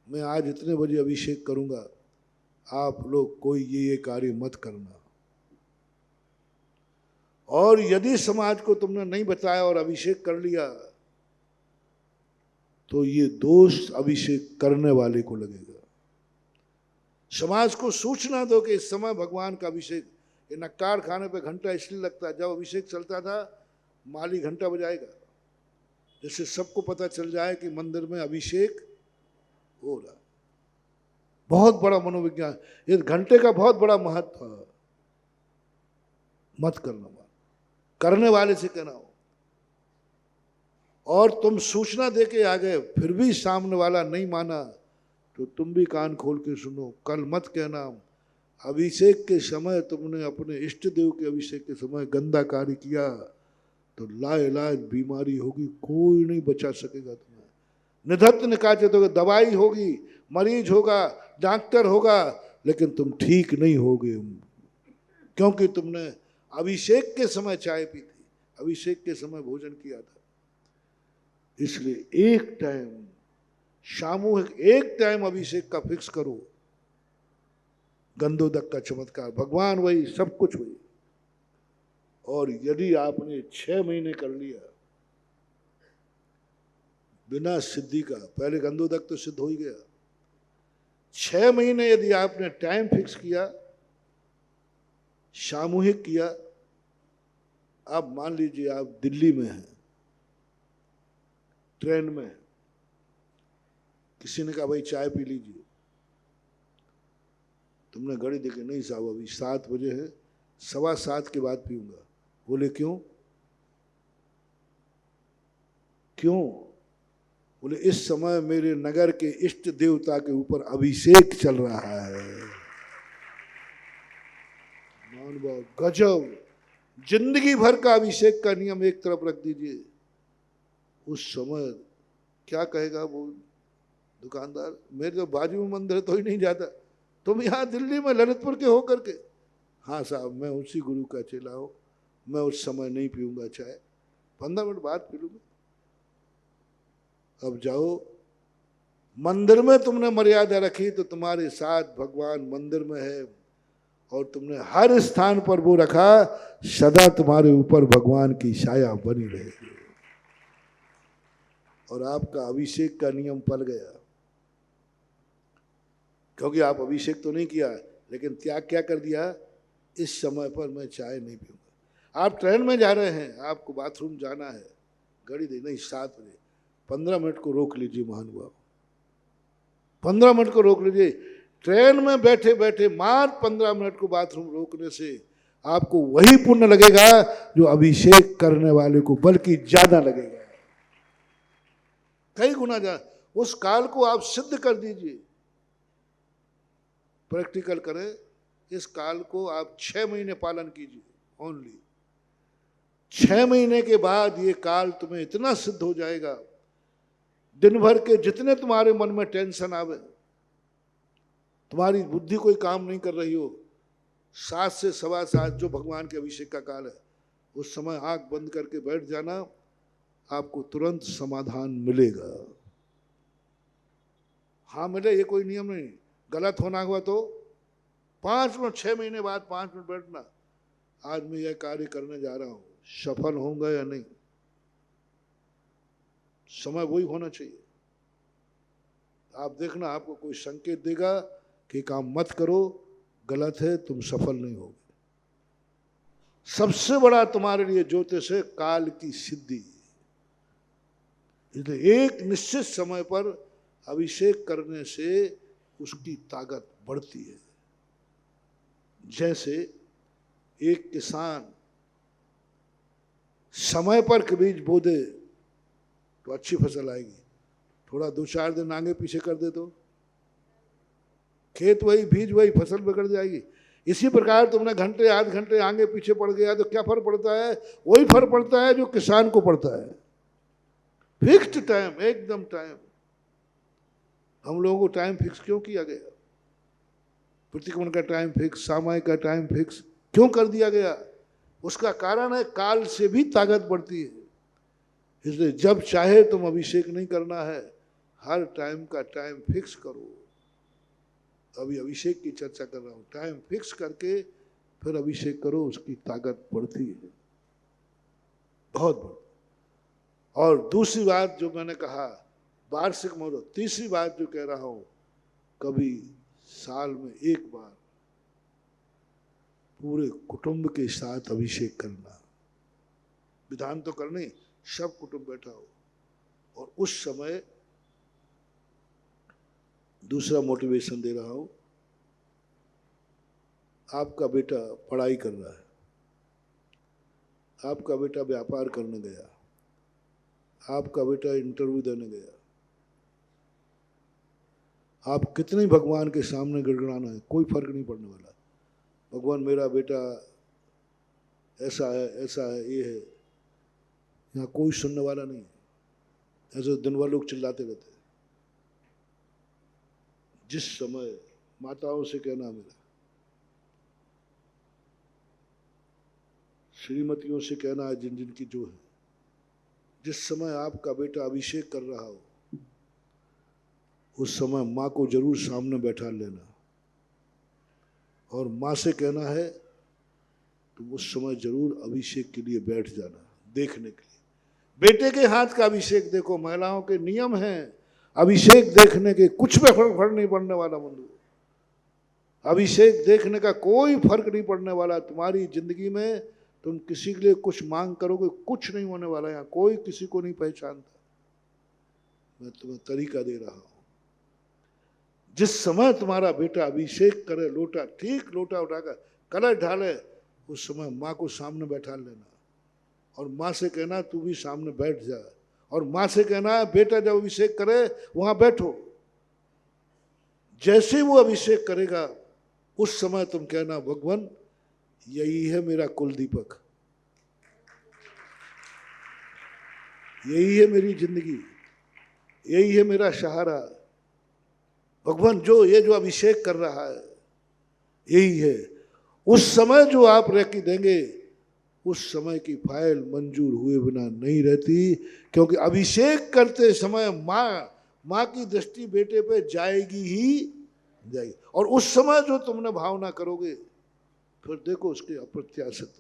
मैं आज इतने बजे अभिषेक करूंगा, आप लोग कोई ये कार्य मत करना। और यदि समाज को तुमने नहीं बताया और अभिषेक कर लिया तो ये दोष अभिषेक करने वाले को लगेगा। समाज को सूचना दो कि इस समय भगवान का अभिषेक, ये नक्कार खाने पे घंटा इसलिए लगता है, जब अभिषेक चलता था माली घंटा बजाएगा, जिससे सबको पता चल जाए कि मंदिर में अभिषेक हो रहा। बहुत बड़ा मनोविज्ञान, इस घंटे का बहुत बड़ा महत्व है। मत करना, करने वाले से कहना हो। और तुम सूचना दे के आ गए फिर भी सामने वाला नहीं माना तो तुम भी कान खोल के सुनो। कल मत कहना अभिषेक के समय तुमने अपने इष्ट देव के अभिषेक के समय गंदा कार्य किया तो लाइलाज बीमारी होगी, कोई नहीं बचा सकेगा तुम्हें। निधत्त निकाचित होगा, दवाई होगी, मरीज होगा, डॉक्टर होगा, लेकिन तुम ठीक नहीं होगे, क्योंकि तुमने अभिषेक के समय चाय पी थी, अभिषेक के समय भोजन किया था। इसलिए एक टाइम सामूहिक, एक टाइम अभिषेक का फिक्स करो। गंधोदक का चमत्कार, भगवान वही, सब कुछ वही। और यदि आपने 6 महीने कर लिया बिना सिद्धि का, पहले गंधोदक तो सिद्ध हो ही गया, 6 महीने यदि आपने टाइम फिक्स किया, सामूहिक किया। आप मान लीजिए आप दिल्ली में हैं, ट्रेन में हैं, किसी ने कहा भाई चाय पी लीजिए, तुमने घड़ी देखी, नहीं साहब अभी 7 बजे है, 7:15 के बाद पीऊंगा। बोले क्यों? क्यों? बोले इस समय मेरे नगर के इष्ट देवता के ऊपर अभिषेक चल रहा है। मानव गजब, जिंदगी भर का अभिषेक का नियम एक तरफ रख दीजिए। उस समय क्या कहेगा वो दुकानदार, मेरे तो बाजू में मंदिर तो ही नहीं जाता, तुम यहाँ दिल्ली में ललितपुर के हो करके। हाँ साहब मैं उसी गुरु का चेला हूँ, मैं उस समय नहीं पीऊंगा चाय, 15 मिनट बाद पी लूंगा। अब जाओ, मंदिर में तुमने मर्यादा रखी तो तुम्हारे साथ भगवान मंदिर में है, और तुमने हर स्थान पर वो रखा, सदा तुम्हारे ऊपर भगवान की छाया बनी रहेगी। और आपका अभिषेक का नियम पल गया, क्योंकि आप अभिषेक तो नहीं किया, लेकिन त्याग क्या कर दिया, इस समय पर मैं चाय नहीं पीऊंगा। आप ट्रेन में जा रहे हैं, आपको बाथरूम जाना है, घड़ी दे नहीं 7 बजे, 15 मिनट को रोक लीजिए महानुभाव, 15 मिनट को रोक लीजिए। ट्रेन में बैठे बैठे मात्र 15 मिनट को बाथरूम रोकने से आपको वही पुण्य लगेगा जो अभिषेक करने वाले को, बल्कि ज्यादा लगेगा, कई गुना ज्यादा। उस काल को आप सिद्ध कर दीजिए, प्रैक्टिकल करें। इस काल को आप 6 महीने पालन कीजिए ओनली। 6 महीने के बाद ये काल तुम्हें इतना सिद्ध हो जाएगा, दिन भर के जितने तुम्हारे मन में टेंशन आवे, तुम्हारी बुद्धि कोई काम नहीं कर रही हो, 7 से 7:15 जो भगवान के अभिषेक का काल है, उस समय आंख बंद करके बैठ जाना, आपको तुरंत समाधान मिलेगा। हाँ मिले, ये कोई नियम नहीं, गलत होना हुआ तो 5 मिनट, 6 महीने बाद 5 मिनट बैठना, आज मैं यह कार्य करने जा रहा हूं, सफल होऊंगा या नहीं, समय वही होना चाहिए। आप देखना, आपको कोई संकेत देगा कि काम मत करो, गलत है, तुम सफल नहीं होगे। सबसे बड़ा तुम्हारे लिए ज्योतिष है काल की सिद्धि। इसलिए एक निश्चित समय पर अभिषेक करने से उसकी ताकत बढ़ती है। जैसे एक किसान समय पर बीज बो दे तो अच्छी फसल आएगी, थोड़ा 2-4 दिन आगे पीछे कर दे तो खेत वही बीज वही फसल बिगड़ जाएगी। इसी प्रकार तुमने घंटे आध घंटे आगे पीछे पड़ गया तो क्या फर्क पड़ता है? वही फर्क पड़ता है जो किसान को पड़ता है। फिक्स्ड टाइम, एकदम टाइम। हम लोगों को टाइम फिक्स क्यों किया गया? प्रतिक्रमण का टाइम फिक्स, सामायिक का टाइम फिक्स क्यों कर दिया गया? उसका कारण है काल से भी ताकत बढ़ती है। इसलिए जब चाहे तुम अभिषेक नहीं करना है, हर टाइम का टाइम फिक्स करो। अभी अभिषेक की चर्चा कर रहा हूं। टाइम फिक्स करके फिर अभिषेक करो, उसकी ताकत बढ़ती है, बहुत बढ़ती। और दूसरी बात जो मैंने कहा वार्षिक मुहूर्त, तीसरी बात जो कह रहा हूं, कभी साल में एक बार पूरे कुटुंब के साथ अभिषेक करना। विधान तो करने, सब कुटुंब बैठा हो। और उस समय दूसरा मोटिवेशन दे रहा हूं, आपका बेटा पढ़ाई कर रहा है, आपका बेटा व्यापार करने गया, आपका बेटा इंटरव्यू देने गया, आप कितने भगवान के सामने गिड़गिड़ाना है, कोई फर्क नहीं पड़ने वाला। भगवान मेरा बेटा ऐसा है, ऐसा है, ये है, यहाँ कोई सुनने वाला नहीं है। ऐसे दिन भर लोग चिल्लाते रहते हैं। जिस समय माताओं से कहना, मेरा श्रीमतियों से कहना है, जिन जिन की जो है, जिस समय आपका बेटा अभिषेक कर रहा हो उस समय माँ को जरूर सामने बैठा लेना और माँ से कहना है तो उस समय जरूर अभिषेक के लिए बैठ जाना, देखने के लिए। बेटे के हाथ का अभिषेक देखो, महिलाओं के नियम हैं अभिषेक देखने के, कुछ भी फर्क नहीं पड़ने वाला बंधु। अभिषेक देखने का कोई फर्क नहीं पड़ने वाला। तुम्हारी जिंदगी में तुम किसी के लिए कुछ मांग करोगे, कुछ नहीं होने वाला। यहाँ कोई किसी को नहीं पहचानता। मैं तुम्हें तरीका दे रहा हूं। जिस समय तुम्हारा बेटा अभिषेक करे, लोटा ठीक लोटा उठाकर कलश ढाले, उस समय माँ को सामने बैठा लेना और माँ से कहना तू भी सामने बैठ जा। और माँ से कहना है बेटा जब अभिषेक करे वहां बैठो। जैसे वो अभिषेक करेगा उस समय तुम कहना भगवान यही है मेरा कुल दीपक, यही है मेरी जिंदगी, यही है मेरा सहारा। भगवान जो अभिषेक कर रहा है यही है। उस समय जो आप रेकी देंगे उस समय की फाइल मंजूर हुए बिना नहीं रहती, क्योंकि अभिषेक करते समय माँ की दृष्टि बेटे पे जाएगी ही जाएगी। और उस समय जो तुमने भावना करोगे फिर देखो उसके अप्रत्याशित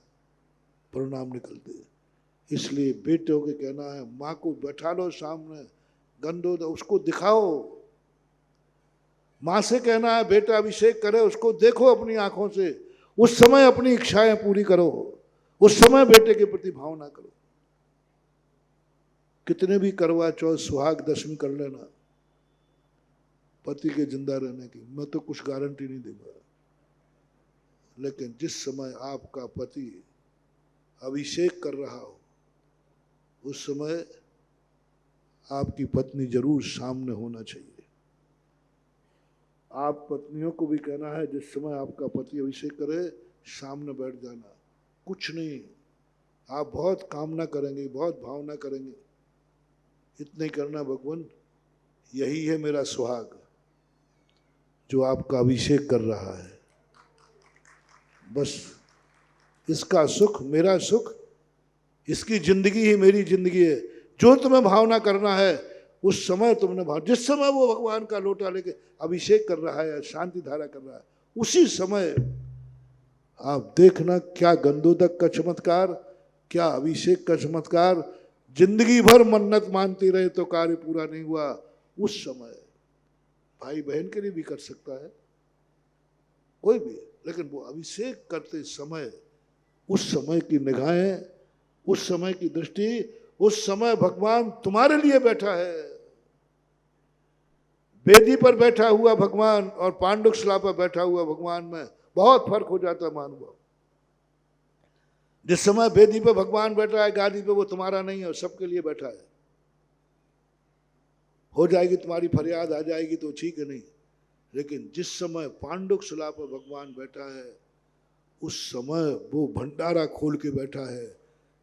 परिणाम निकलते हैं। इसलिए बेटों के कहना है माँ को बैठा लो सामने, गंदो दो, उसको दिखाओ। माँ से कहना है बेटा अभिषेक करे, उसको देखो अपनी आंखों से, उस समय अपनी इच्छाएं पूरी करो, उस समय बेटे के प्रति भावना करो। कितने भी करवा चौथ सुहाग दशमी कर लेना पति के जिंदा रहने की, मैं तो कुछ गारंटी नहीं दूंगा। लेकिन जिस समय आपका पति अभिषेक कर रहा हो उस समय आपकी पत्नी जरूर सामने होना चाहिए। आप पत्नियों को भी कहना है जिस समय आपका पति अभिषेक करे सामने बैठ जाना। कुछ नहीं, आप बहुत कामना करेंगे, बहुत भावना करेंगे, इतना ही करना भगवान यही है मेरा सुहाग जो आपका अभिषेक कर रहा है। बस इसका सुख मेरा सुख, इसकी जिंदगी ही मेरी जिंदगी है। जो तुम्हें भावना करना है उस समय तुमने भाव, जिस समय वो भगवान का लोटा लेके अभिषेक कर रहा है, शांति धारा कर रहा है, उसी समय आप देखना क्या गंधोदक का चमत्कार, क्या अभिषेक का चमत्कार। जिंदगी भर मन्नत मानती रहे तो कार्य पूरा नहीं हुआ, उस समय भाई बहन के लिए भी कर सकता है कोई भी, लेकिन वो अभिषेक करते समय उस समय की निगाहें, उस समय की दृष्टि, उस समय भगवान तुम्हारे लिए बैठा है। वेदी पर बैठा हुआ भगवान और पांडुक शिला पर बैठा हुआ भगवान में बहुत फर्क हो जाता है महानुभाव। जिस समय वेदी पर भगवान बैठा है गादी पे, वो तुम्हारा नहीं है, सबके लिए बैठा है। हो जाएगी तुम्हारी फरियाद, आ जाएगी तो ठीक है, नहीं, लेकिन जिस समय पांडुक शिला पर भगवान बैठा है उस समय वो भंडारा खोल के बैठा है,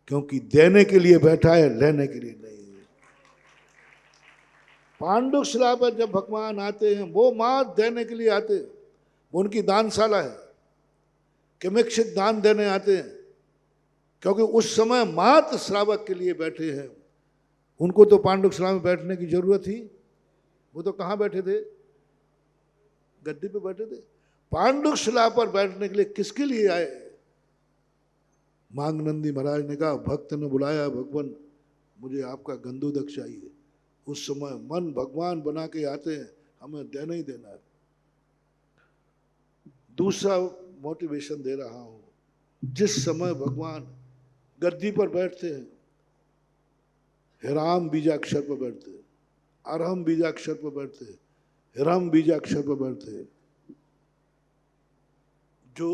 क्योंकि देने के लिए बैठा है, लेने के लिए नहीं। पांडुक शिला पर जब भगवान आते हैं वो मात देने के लिए आते हैं, वो उनकी दानशाला है, किमिक्षित दान देने आते हैं, क्योंकि उस समय मात श्रावक के लिए बैठे हैं। उनको तो पांडुक शिला में बैठने की जरूरत थी, वो तो कहाँ बैठे थे, गद्दी पे बैठे थे। पांडुक शिला पर बैठने के लिए किसके लिए आए? मांगनंदी महाराज ने कहा, भक्त ने बुलाया, भगवान मुझे आपका गंधोदक चाहिए। उस समय मन भगवान बना के आते हैं, हमें देना ही देना है। दूसरा मोटिवेशन दे रहा हूं, जिस समय भगवान गद्दी पर बैठते हैं, हिराम बीजाक्षर पर बैठते हैं, अरहम बीजाक्षर पर बैठते हैं, हिरम बीजाक्षर पर बैठते हैं, जो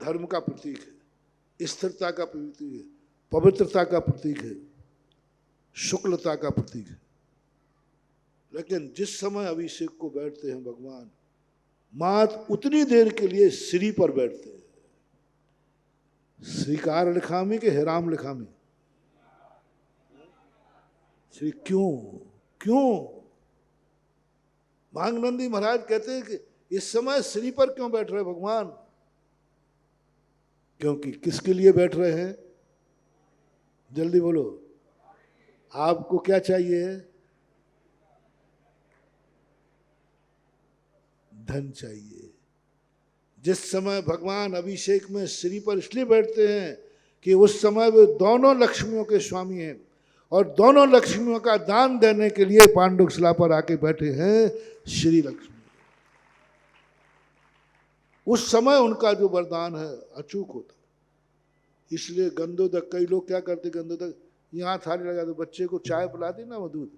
धर्म का प्रतीक है, स्थिरता का प्रतीक है, पवित्रता का प्रतीक है, शुक्लता का प्रतीक है। लेकिन जिस समय अभिषेक को बैठते हैं भगवान, मात उतनी देर के लिए श्री पर बैठते हैं। श्रीकार लिखामी के हिराम लिखामी? श्री क्यों? क्यों? मांगनंदी महाराज कहते हैं कि इस समय श्री पर क्यों बैठ रहे भगवान? क्योंकि किसके लिए बैठ रहे हैं? जल्दी बोलो, आपको क्या चाहिए? धन चाहिए। जिस समय भगवान अभिषेक में श्री पर इसलिए बैठते हैं कि उस समय वे दोनों लक्ष्मियों के स्वामी हैं, और दोनों लक्ष्मियों का दान देने के लिए पांडुक शिला पर आके बैठे हैं श्री लक्ष्मी। उस समय उनका जो वरदान है अचूक होता है। इसलिए गंधोदक, कई लोग क्या करते, गंधोदक यहाँ थाली लगा दो, बच्चे को चाय पिला दी ना, वो दूध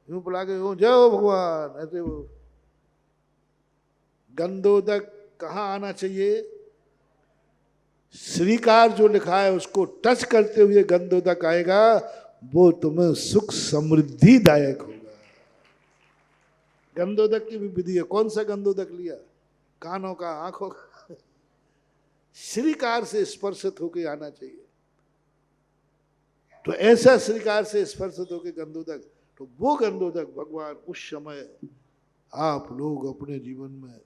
यूं पिला के जय हो भगवान, ऐसे वो। गंधोदक कहाँ आना चाहिए? श्रीकार जो लिखा है उसको टच करते हुए गंधोदक आएगा, वो तुम्हें सुख समृद्धि दायक होगा। गंधोदक की भी विधि है। कौन सा गंधोदक लिया? कानों का, आंखों का? श्रीकार से स्पर्शित होकर आना चाहिए। तो ऐसा श्रीकार से स्पर्शित होकर गंधोदक, तो वो गंधोदक भगवान उस समय, आप लोग अपने जीवन में,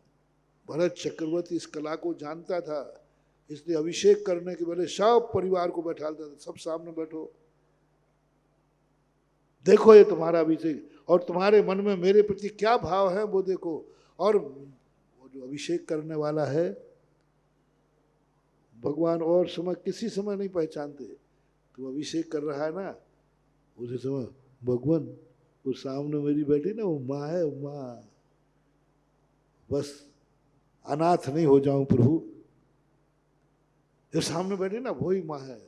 भरत चक्रवर्ती इस कला को जानता था, इसलिए अभिषेक करने के पहले सब परिवार को बैठाता था, सब सामने बैठो, देखो ये तुम्हारा अभिषेक, और तुम्हारे मन में मेरे प्रति क्या भाव है वो देखो। और वो जो अभिषेक करने वाला है भगवान, और समय किसी समय नहीं पहचानते। तो अभिषेक कर रहा है ना, उसी समय भगवान वो सामने मेरी बेटी ना, वो माँ है, माँ, बस अनाथ नहीं हो जाऊं प्रभु, जो सामने बैठी ना वही माँ है।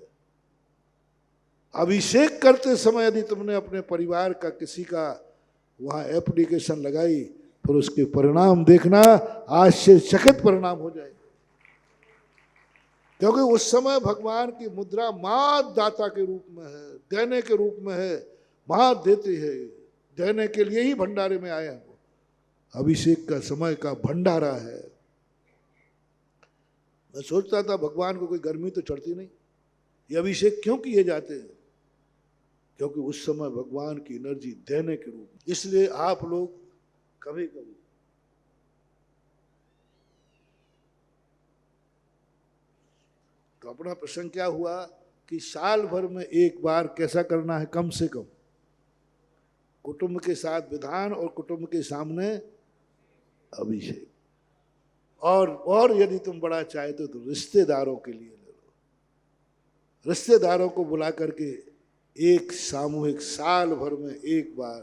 अभिषेक करते समय यदि तुमने अपने परिवार का किसी का वहां एप्लीकेशन लगाई, फिर उसके परिणाम देखना, आश्चर्यचकित परिणाम हो जाएगा। क्योंकि उस समय भगवान की मुद्रा माँ दाता के रूप में है, देने के रूप में है, माँ देती है, देने के लिए ही भंडारे में आए हैं। अभिषेक का समय का भंडारा है। मैं सोचता था भगवान को कोई गर्मी तो चढ़ती नहीं, ये अभिषेक क्यों किए जाते हैं? क्योंकि उस समय भगवान की एनर्जी देने के रूप में। इसलिए आप लोग कभी कभी तो अपना प्रसंग क्या हुआ कि साल भर में एक बार कैसा करना है, कम से कम कुटुंब के साथ विधान और कुटुंब के सामने अभिषेक। और यदि तुम बड़ा चाहते हो तो रिश्तेदारों के लिए ले लो, रिश्तेदारों को बुला करके एक सामूहिक साल भर में एक बार।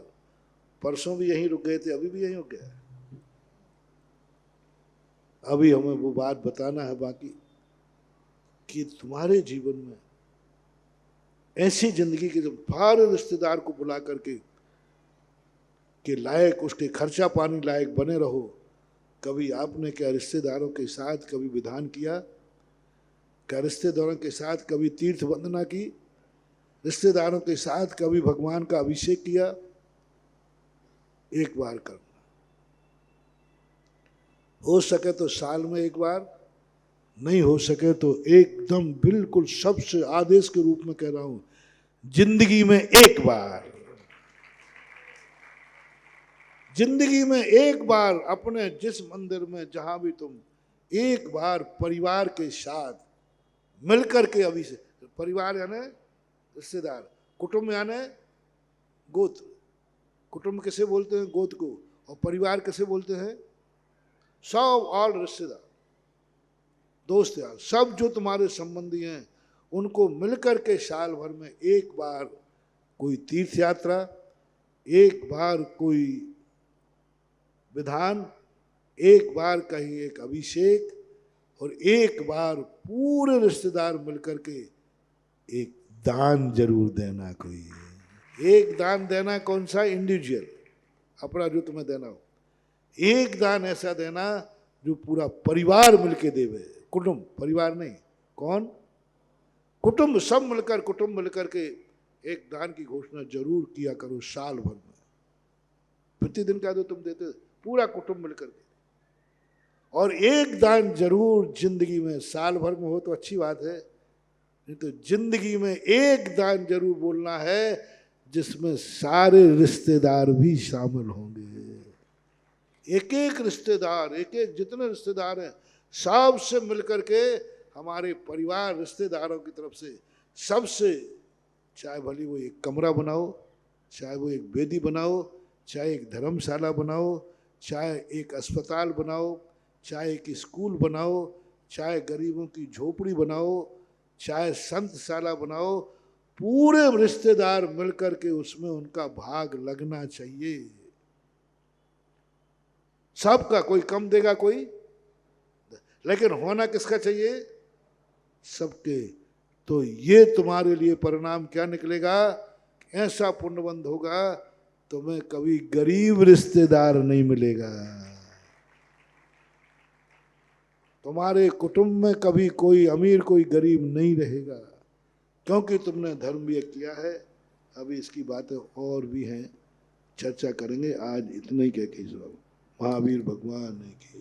परसों भी यहीं रुक गए थे, अभी भी यहीं रुक गया। अभी हमें वो बात बताना है बाकी। कि तुम्हारे जीवन में ऐसी जिंदगी के जब सारे रिश्तेदार को बुला करके कि लायक उसके खर्चा पानी लायक बने रहो, कभी आपने क्या रिश्तेदारों के साथ कभी विधान किया? क्या रिश्तेदारों के साथ कभी तीर्थ वंदना की? रिश्तेदारों के साथ कभी भगवान का अभिषेक किया? एक बार करना, हो सके तो साल में एक बार, नहीं हो सके तो एकदम बिल्कुल सबसे आदेश के रूप में कह रहा हूं, जिंदगी में एक बार, जिंदगी में एक बार अपने जिस मंदिर में जहां भी तुम एक बार परिवार के साथ मिलकर के अभिषेक, परिवार यानी रिश्तेदार, कुटुंब यानी गोत्र, कुटुंब कैसे बोलते हैं? गोत्र को। और परिवार कैसे बोलते हैं? सब ऑल रिश्तेदार, दोस्त यार, सब जो तुम्हारे संबंधी हैं उनको मिलकर के साल भर में एक बार कोई तीर्थ यात्रा, एक बार कोई विधान, एक बार कहीं एक अभिषेक, और एक बार पूरे रिश्तेदार मिलकर के एक दान जरूर देना। कोई एक दान देना, कौन सा? इंडिविजुअल, अपना जो तुम्हें देना हो। एक दान ऐसा देना जो पूरा परिवार मिलके देवे, कुटुंब, परिवार नहीं, कौन? कुटुंब, सब मिलकर, कुटुंब मिलकर के एक दान की घोषणा जरूर किया करो साल भर में। प्रतिदिन का जो तुम देते, पूरा कुटुंब मिलकर के। और एक दान जरूर जिंदगी में, साल भर में हो तो अच्छी बात है, नहीं तो जिंदगी में एक दान जरूर बोलना है जिसमें सारे रिश्तेदार भी शामिल होंगे। एक एक रिश्तेदार, एक एक जितने रिश्तेदार हैं सबसे मिलकर के, हमारे परिवार रिश्तेदारों की तरफ से सबसे, चाहे भली वो एक कमरा बनाओ, चाहे वो एक वेदी बनाओ, चाहे एक धर्मशाला बनाओ, चाहे एक अस्पताल बनाओ, चाहे एक स्कूल बनाओ, चाहे गरीबों की झोपड़ी बनाओ, चाहे संतशाला बनाओ, पूरे रिश्तेदार मिलकर के उसमें उनका भाग लगना चाहिए। सबका, कोई कम देगा कोई, लेकिन होना किसका चाहिए? सबके। तो ये तुम्हारे लिए परिणाम क्या निकलेगा? ऐसा पुण्यबंध होगा, तुम्हें कभी गरीब रिश्तेदार नहीं मिलेगा, तुम्हारे कुटुंब में कभी कोई अमीर कोई गरीब नहीं रहेगा, क्योंकि तुमने धर्म भी किया है। अभी इसकी बातें और भी हैं, चर्चा करेंगे। आज इतना ही कह के महावीर भगवान की